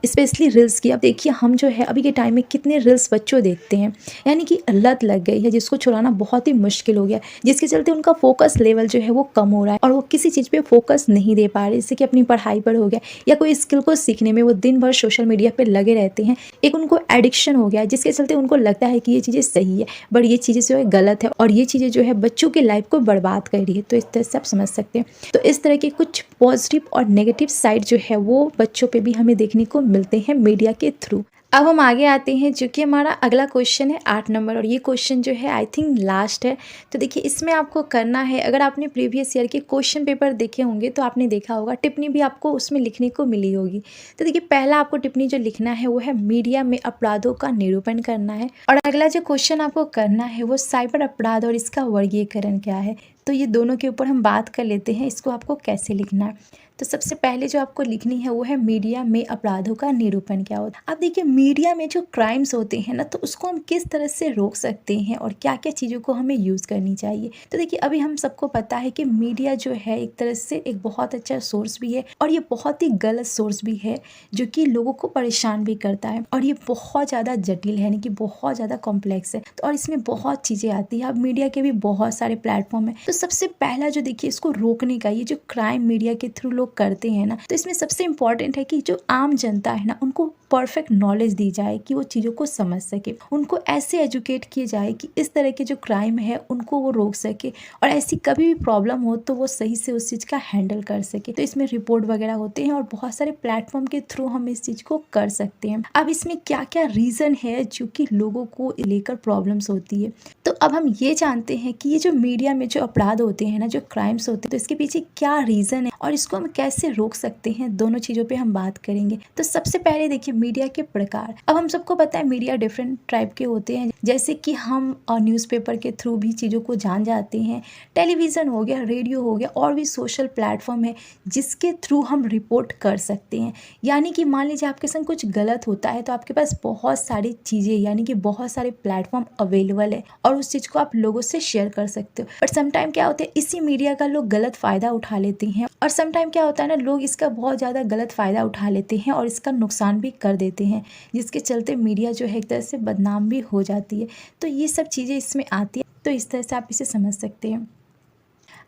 स्पेशली रील्स की। अब देखिए हम जो है अभी के टाइम में कितने रील्स बच्चों देखते हैं, यानी कि लत लग गई है जिसको छुड़ाना बहुत ही मुश्किल हो गया, जिसके चलते उनका फोकस लेवल जो है वो कम हो रहा है और वो किसी चीज़ पे फोकस नहीं दे पा रहे, जैसे कि अपनी पढ़ाई पर हो गया या कोई स्किल को सीखने में वो दिन भर सोशल मीडिया पर लगे रहते हैं। एक उनको एडिक्शन हो गया है जिसके चलते उनको लगता है कि ये चीज़ें सही है, बट ये चीज़ें जो है गलत है, और ये चीज़ें जो है बच्चों की लाइफ को बर्बाद कर रही है। तो इस तरह से आप समझ सकते हैं। तो इस तरह के कुछ पॉजिटिव और नेगेटिव साइड जो है वो बच्चों पे भी हमें देखने को मिलते हैं मीडिया के थ्रू। अब हम आगे आते हैं, जो कि हमारा अगला क्वेश्चन है 8 नंबर, और ये क्वेश्चन जो है आई थिंक लास्ट है। तो देखिए इसमें आपको करना है, अगर आपने प्रीवियस ईयर के क्वेश्चन पेपर देखे होंगे तो आपने देखा होगा टिप्पणी भी आपको उसमें लिखने को मिली होगी। तो देखिए पहला आपको टिप्पणी जो लिखना है वो है मीडिया में अपराधों का निरूपण करना है, और अगला जो क्वेश्चन आपको करना है वो साइबर अपराध और इसका वर्गीकरण क्या है। तो ये दोनों के ऊपर हम बात कर लेते हैं, इसको आपको कैसे लिखना है। तो सबसे पहले जो आपको लिखनी है वो है मीडिया में अपराधों का निरूपण क्या होता है। अब देखिए मीडिया में जो क्राइम्स होते हैं ना, तो उसको हम किस तरह से रोक सकते हैं और क्या क्या चीज़ों को हमें यूज़ करनी चाहिए। तो देखिए अभी हम सबको पता है कि मीडिया जो है एक तरह से एक बहुत अच्छा सोर्स भी है और ये बहुत ही गलत सोर्स भी है, जो कि लोगों को परेशान भी करता है, और ये बहुत ज़्यादा जटिल है, यानी कि बहुत ज़्यादा कॉम्प्लेक्स है। तो और इसमें बहुत चीज़ें आती है। अब मीडिया के भी बहुत सारे प्लेटफॉर्म है। तो सबसे पहला जो देखिए इसको रोकने का, ये जो क्राइम मीडिया के थ्रू लोग करते हैं ना, तो इसमें सबसे इम्पॉर्टेंट है कि जो आम जनता है ना, उनको परफेक्ट नॉलेज दी जाए कि वो चीज़ों को समझ सके, उनको ऐसे एजुकेट किए जाए कि इस तरह के जो क्राइम है उनको वो रोक सके, और ऐसी कभी भी प्रॉब्लम हो तो वो सही से उस चीज़ का हैंडल कर सके। तो इसमें रिपोर्ट वगैरह होते हैं और बहुत सारे प्लेटफॉर्म के थ्रू हम इस चीज़ को कर सकते हैं। अब इसमें क्या क्या रीज़न है जो कि लोगों को लेकर प्रॉब्लम्स होती है। तो अब हम ये जानते हैं कि ये जो मीडिया में जो अपराध अपराध होते हैं ना, जो क्राइम्स होते हैं, तो इसके पीछे क्या रीज़न है और इसको हम कैसे रोक सकते हैं, दोनों चीज़ों पे हम बात करेंगे। तो सबसे पहले देखिए मीडिया के प्रकार। अब हम सबको पता है मीडिया डिफरेंट टाइप के होते हैं, जैसे कि हम न्यूज़पेपर के थ्रू भी चीज़ों को जान जाते हैं, टेलीविज़न हो गया, रेडियो हो गया, और भी सोशल प्लेटफॉर्म है जिसके थ्रू हम रिपोर्ट कर सकते हैं। यानी कि मान लीजिए आपके संग कुछ गलत होता है तो आपके पास बहुत सारी चीज़ें यानी कि बहुत सारे प्लेटफॉर्म अवेलेबल है और उस चीज़ को आप लोगों से शेयर कर सकते हो। बट समटाइम क्या होता है, इसी मीडिया का लोग गलत फ़ायदा उठा लेते हैं, और समटाइम क्या होता है ना, लोग इसका बहुत ज़्यादा गलत फ़ायदा उठा लेते हैं और इसका नुकसान भी कर देते हैं, जिसके चलते मीडिया जो है एक तरह से बदनाम भी हो जाती है। तो ये सब चीज़ें इसमें आती है, तो इस तरह से आप इसे समझ सकते हैं।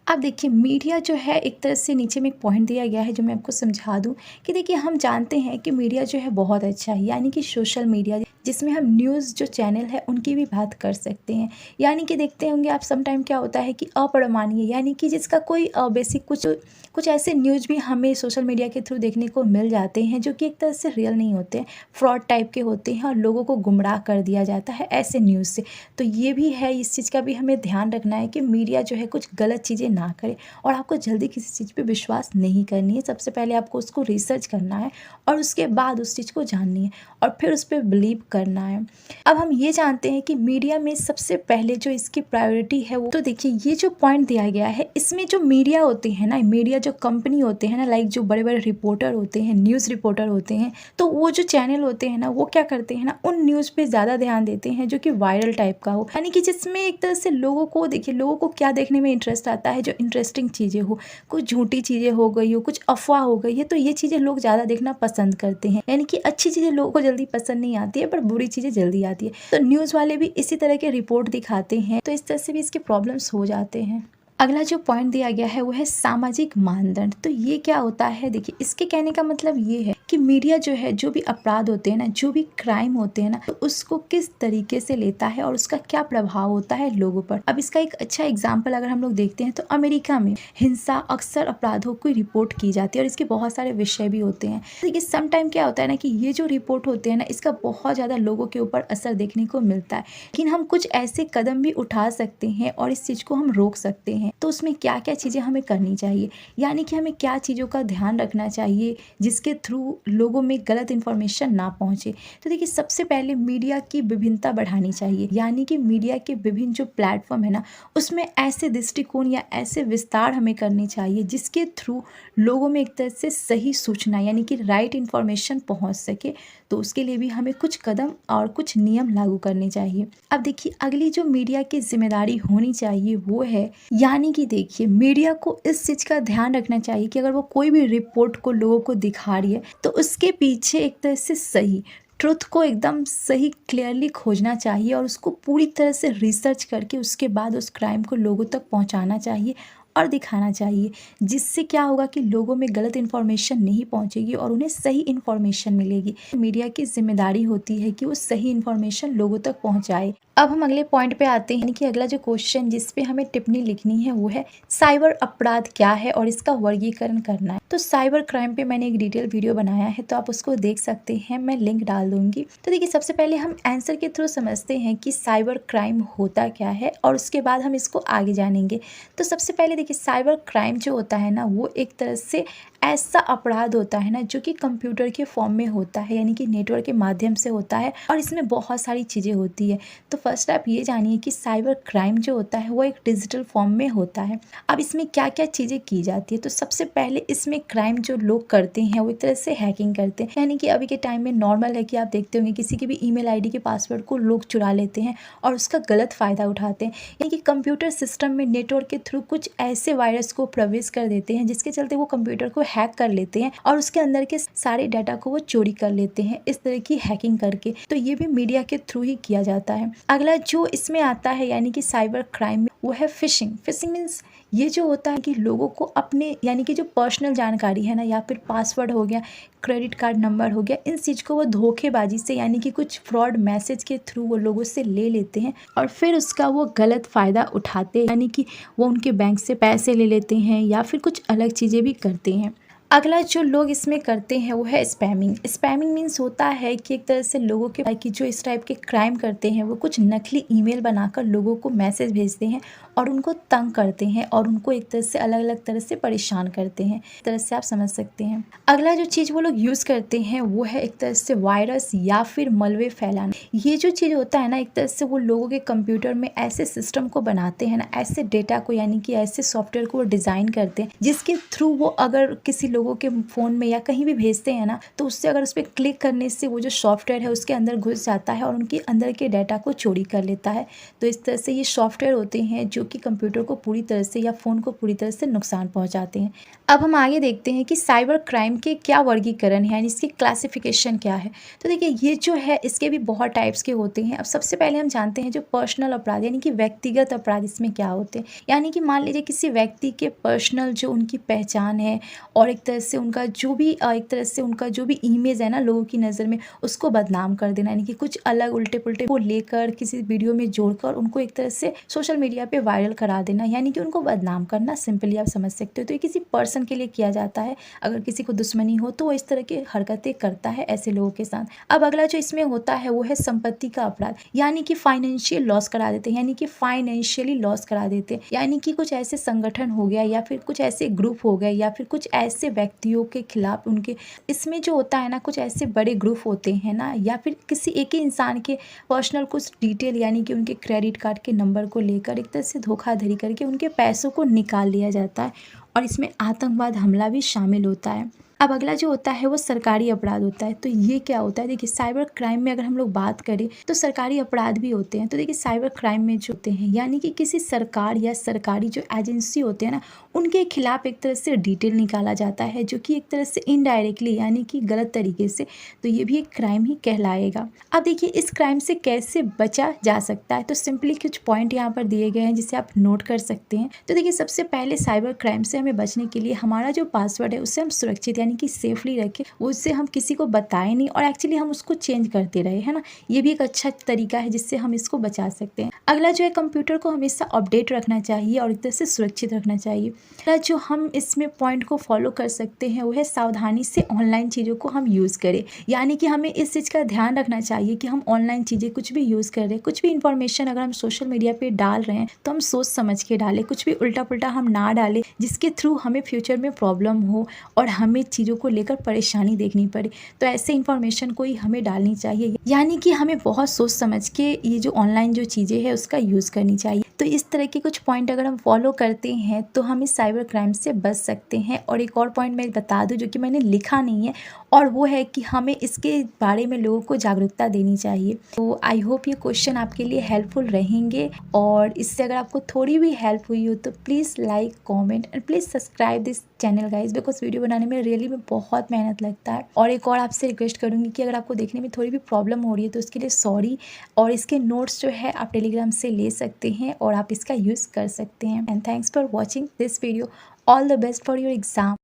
अब देखिए मीडिया जो है एक तरह से, नीचे में एक पॉइंट दिया गया है जो मैं आपको समझा दूं कि देखिए हम जानते हैं कि मीडिया जो है बहुत अच्छा है, यानी कि सोशल मीडिया जिसमें हम न्यूज़ जो चैनल है उनकी भी बात कर सकते हैं। यानी कि देखते होंगे आप समटाइम क्या होता है कि अप्रमाणीय, यानी कि जिसका कोई बेसिक कुछ ऐसे न्यूज़ भी हमें सोशल मीडिया के थ्रू देखने को मिल जाते हैं जो कि एक तरह से रियल नहीं होते हैं, फ्रॉड टाइप के होते हैं और लोगों को गुमराह कर दिया जाता है ऐसे न्यूज़ से। तो ये भी है, इस चीज़ का भी हमें ध्यान रखना है कि मीडिया जो है कुछ गलत चीज़ें ना करे, और आपको जल्दी किसी चीज़ पे विश्वास नहीं करनी है। सबसे पहले आपको उसको रिसर्च करना है और उसके बाद उस चीज़ को जाननी है और फिर उस पर बिलीव करना है। अब हम ये जानते हैं कि मीडिया में सबसे पहले जो इसकी प्रायोरिटी है वो, तो देखिए ये जो पॉइंट दिया गया है इसमें जो मीडिया होते हैं ना, मीडिया जो कंपनी होते हैं ना, लाइक जो बड़े बड़े रिपोर्टर होते हैं, न्यूज़ रिपोर्टर होते हैं, तो वो जो चैनल होते हैं ना, वो क्या करते हैं ना, उन न्यूज़ पे ज़्यादा ध्यान देते हैं जो कि वायरल टाइप का हो, यानी कि जिसमें एक तरह से लोगों को, देखिए लोगों को क्या देखने में इंटरेस्ट आता है, जो इंटरेस्टिंग चीज़ें हो, कुछ झूठी चीज़ें हो गई हो, कुछ अफवाह हो गई है, तो ये चीज़ें लोग ज़्यादा देखना पसंद करते हैं। यानी कि अच्छी चीज़ें लोगों को जल्दी पसंद नहीं आती है पर बुरी चीज़ें जल्दी आती है, तो न्यूज़ वाले भी इसी तरह के रिपोर्ट दिखाते हैं, तो इस तरह से भी इसके प्रॉब्लम्स हो जाते हैं। अगला जो पॉइंट दिया गया है वो है सामाजिक मानदंड। तो ये क्या होता है, देखिए इसके कहने का मतलब ये है कि मीडिया जो है, जो भी अपराध होते हैं ना, जो भी क्राइम होते हैं ना, तो उसको किस तरीके से लेता है और उसका क्या प्रभाव होता है लोगों पर। अब इसका एक अच्छा एग्जाम्पल अगर हम लोग देखते हैं तो अमेरिका में हिंसा अक्सर अपराधों की रिपोर्ट की जाती है और इसके बहुत सारे विषय भी होते हैं। देखिए समटाइम क्या होता है ना कि ये जो रिपोर्ट होते हैं ना, इसका बहुत ज़्यादा लोगों के ऊपर असर देखने को मिलता है, लेकिन हम कुछ ऐसे कदम भी उठा सकते हैं और इस चीज़ को हम रोक सकते हैं। तो उसमें क्या क्या चीज़ें हमें करनी चाहिए, यानी कि हमें क्या चीज़ों का ध्यान रखना चाहिए जिसके थ्रू लोगों में गलत इन्फॉर्मेशन ना पहुंचे। तो देखिए सबसे पहले मीडिया की विभिन्नता बढ़ानी चाहिए, यानी कि मीडिया के विभिन्न जो प्लेटफॉर्म है ना, उसमें ऐसे दृष्टिकोण या ऐसे विस्तार हमें करने चाहिए जिसके थ्रू लोगों में एक तरह से सही सूचना यानी कि राइट इन्फॉर्मेशन पहुंच सके। तो उसके लिए भी हमें कुछ कदम और कुछ नियम लागू करने चाहिए। अब देखिए अगली जो मीडिया की जिम्मेदारी होनी चाहिए वो है, यानी कि देखिए मीडिया को इस चीज़ का ध्यान रखना चाहिए कि अगर वो कोई भी रिपोर्ट को लोगों को दिखा रही है तो उसके पीछे एक तरह से सही ट्रुथ को एकदम सही क्लियरली खोजना चाहिए और उसको पूरी तरह से रिसर्च करके उसके बाद उस क्राइम को लोगों तक पहुंचाना चाहिए और दिखाना चाहिए, जिससे क्या होगा कि लोगों में गलत इन्फॉर्मेशन नहीं पहुंचेगी और उन्हें सही इन्फॉर्मेशन मिलेगी। मीडिया की जिम्मेदारी होती है कि वो सही इन्फॉर्मेशन लोगों तक पहुंचाए। अब हम अगले पॉइंट पे आते हैं, यानी कि अगला जो क्वेश्चन जिस पे हमें टिप्पणी लिखनी है वो है साइबर अपराध क्या है और इसका वर्गीकरण करना है। तो साइबर क्राइम पे मैंने एक डिटेल वीडियो बनाया है, तो आप उसको देख सकते हैं, मैं लिंक डाल दूंगी। तो देखिए सबसे पहले हम आंसर के थ्रू समझते हैं कि साइबर क्राइम होता क्या है और उसके बाद हम इसको आगे जानेंगे। तो सबसे पहले देखिए साइबर क्राइम जो होता है ना, वो एक तरह से ऐसा अपराध होता है ना जो कि कंप्यूटर के फॉर्म में होता है, यानी कि नेटवर्क के माध्यम से होता है और इसमें बहुत सारी चीज़ें होती है। तो फर्स्ट आप ये जानिए कि साइबर क्राइम जो होता है वो एक डिजिटल फॉर्म में होता है। अब इसमें क्या क्या चीज़ें की जाती है, तो सबसे पहले इसमें क्राइम जो लोग करते हैं वो एक तरह से हैकिंग करते हैं, यानी कि अभी के टाइम में नॉर्मल है कि आप देखते होंगे किसी की भी ईमेल आईडी के पासवर्ड को लोग चुरा लेते हैं और उसका गलत फ़ायदा उठाते हैं, यानी कि कंप्यूटर सिस्टम में नेटवर्क के थ्रू कुछ ऐसे वायरस को प्रवेश कर देते हैं जिसके चलते वो कंप्यूटर को हैक कर लेते हैं और उसके अंदर के सारे डाटा को वो चोरी कर लेते हैं, इस तरह की हैकिंग करके। तो ये भी मीडिया के थ्रू ही किया जाता है। अगला जो इसमें आता है यानी कि साइबर क्राइम में, वो है फिशिंग। फिशिंग मीन्स ये जो होता है कि लोगों को अपने यानी कि जो पर्सनल जानकारी है ना, या फिर पासवर्ड हो गया, क्रेडिट कार्ड नंबर हो गया, इन चीज़ को वो धोखेबाजी से यानी कि कुछ फ्रॉड मैसेज के थ्रू वो लोगों से ले लेते हैं और फिर उसका वो गलत फ़ायदा उठाते हैं, यानी कि वो उनके बैंक से पैसे ले लेते हैं या फिर कुछ अलग चीज़ें भी करते हैं। अगला जो लोग इसमें करते हैं वो है स्पैमिंग। स्पैमिंग मीन्स होता है कि एक तरह से लोगों के कि जो इस टाइप के क्राइम करते हैं वो कुछ नकली ईमेल बनाकर लोगों को मैसेज भेजते हैं और उनको तंग करते हैं और उनको एक तरह से अलग अलग तरह से परेशान करते हैं। इस तरह से आप समझ सकते हैं। अगला जो चीज़ वो लोग यूज़ करते हैं वो है एक तरह से वायरस या फिर मलबे फैलाना। ये जो चीज़ होता है ना, एक तरह से वो लोगों के कंप्यूटर में ऐसे सिस्टम को बनाते हैं ना, ऐसे डेटा को यानी कि ऐसे सॉफ्टवेयर को वो डिज़ाइन करते हैं जिसके थ्रू वो अगर किसी लोगों के फ़ोन में या कहीं भी भेजते हैं ना, तो उससे अगर उस पर क्लिक करने से वो जो सॉफ्टवेयर है उसके अंदर घुस जाता है और उनके अंदर के डाटा को चोरी कर लेता है। तो इस तरह से ये सॉफ्टवेयर होते हैं जो कि कंप्यूटर को पूरी तरह से या फ़ोन को पूरी तरह से नुकसान पहुंचाते हैं। अब हम आगे देखते हैं कि साइबर क्राइम के क्या वर्गीकरण है, यानी इसकी क्लासिफिकेशन क्या है। तो देखिए, ये जो है इसके भी बहुत टाइप्स के होते हैं। अब सबसे पहले हम जानते हैं जो पर्सनल अपराध यानी कि व्यक्तिगत अपराध इसमें क्या होते हैं। यानी कि मान लीजिए किसी व्यक्ति के पर्सनल जो उनकी पहचान है और एक तरह से उनका जो भी इमेज है ना लोगों की नज़र में, उसको बदनाम कर देना, यानी कि कुछ अलग उल्टे पुल्टे को लेकर किसी वीडियो में जोड़कर उनको एक तरह से सोशल मीडिया पे वायरल करा देना, यानी कि उनको बदनाम करना। सिंपली आप समझ सकते हो। तो ये किसी पर्सन के लिए किया जाता है। अगर किसी को दुश्मनी हो तो वो इस तरह की हरकतें करता है ऐसे लोगों के साथ। अब अगला जो इसमें होता है वो है संपत्ति का अपराध, यानी कि फाइनेंशियल लॉस करा देते हैं, यानी कि फाइनेंशियली लॉस करा देते हैं। यानी कि कुछ ऐसे संगठन हो गया या फिर कुछ ऐसे ग्रुप हो गए या फिर कुछ ऐसे व्यक्तियों के खिलाफ उनके, इसमें जो होता है ना कुछ ऐसे बड़े ग्रुप होते हैं ना, या फिर किसी एक ही इंसान के पर्सनल कुछ डिटेल यानी कि उनके क्रेडिट कार्ड के नंबर को लेकर एक तरह से धोखाधड़ी करके उनके पैसों को निकाल लिया जाता है और इसमें आतंकवाद हमला भी शामिल होता है। अब अगला जो होता है वो सरकारी अपराध होता है। तो ये क्या होता है, देखिए साइबर क्राइम में अगर हम लोग बात करें तो सरकारी अपराध भी होते हैं। तो देखिए साइबर क्राइम में जो होते हैं यानी कि किसी सरकार या सरकारी जो एजेंसी होते हैं ना, उनके खिलाफ एक तरह से डिटेल निकाला जाता है जो कि एक तरह से इनडायरेक्टली यानी कि गलत तरीके से, तो ये भी एक क्राइम ही कहलाएगा। अब देखिए इस क्राइम से कैसे बचा जा सकता है, तो सिंपली कुछ पॉइंट यहाँ पर दिए गए हैं जिसे आप नोट कर सकते हैं। तो देखिए सबसे पहले साइबर क्राइम से हमें बचने के लिए हमारा जो पासवर्ड है उससे हम सुरक्षित यानी कि सेफली रखें, उससे हम किसी को बताएं नहीं और एक्चुअली हम उसको चेंज करते रहे, है ना। ये भी एक अच्छा तरीका है जिससे हम इसको बचा सकते हैं। अगला जो है कंप्यूटर को हमेशा अपडेट रखना चाहिए और एक तरह से सुरक्षित रखना चाहिए। अगला जो हम इसमें पॉइंट को फॉलो कर सकते हैं वो है सावधानी से ऑनलाइन चीज़ों को हम यूज़ करें, यानी कि हमें इस चीज़ का ध्यान रखना चाहिए कि हम ऑनलाइन चीज़ें कुछ भी यूज़ कर रहे हैं, कुछ भी इंफॉर्मेशन अगर हम सोशल मीडिया पे डाल रहे हैं तो हम सोच समझ के डालें, कुछ भी उल्टा पुल्टा हम ना डालें जिसके थ्रू हमें फ्यूचर में प्रॉब्लम हो और हमें चीज़ों को लेकर परेशानी देखनी पड़े। तो ऐसे इंफॉर्मेशन को ही हमें डालनी चाहिए, यानी कि हमें बहुत सोच समझ के ये जो ऑनलाइन जो चीज़ें हैं उसका यूज़ करनी चाहिए। तो इस तरह के कुछ पॉइंट अगर हम फॉलो करते हैं तो हम इस साइबर क्राइम से बच सकते हैं। और एक और पॉइंट मैं बता दूं जो कि मैंने लिखा नहीं है, और वो है कि हमें इसके बारे में लोगों को जागरूकता देनी चाहिए। तो आई होप ये क्वेश्चन आपके लिए हेल्पफुल रहेंगे, और इससे अगर आपको थोड़ी भी हेल्प हुई हो तो please like, comment and please subscribe this channel guys, because video बनाने में रियली में बहुत मेहनत लगता है। और एक और आपसे रिक्वेस्ट करूँगी कि अगर आपको देखने में थोड़ी भी प्रॉब्लम हो रही है तो उसके लिए सॉरी, और इसके नोट्स जो है आप टेलीग्राम से ले सकते हैं और आप इसका यूज़ कर सकते हैं। And thanks for watching this video. All the best for your exam.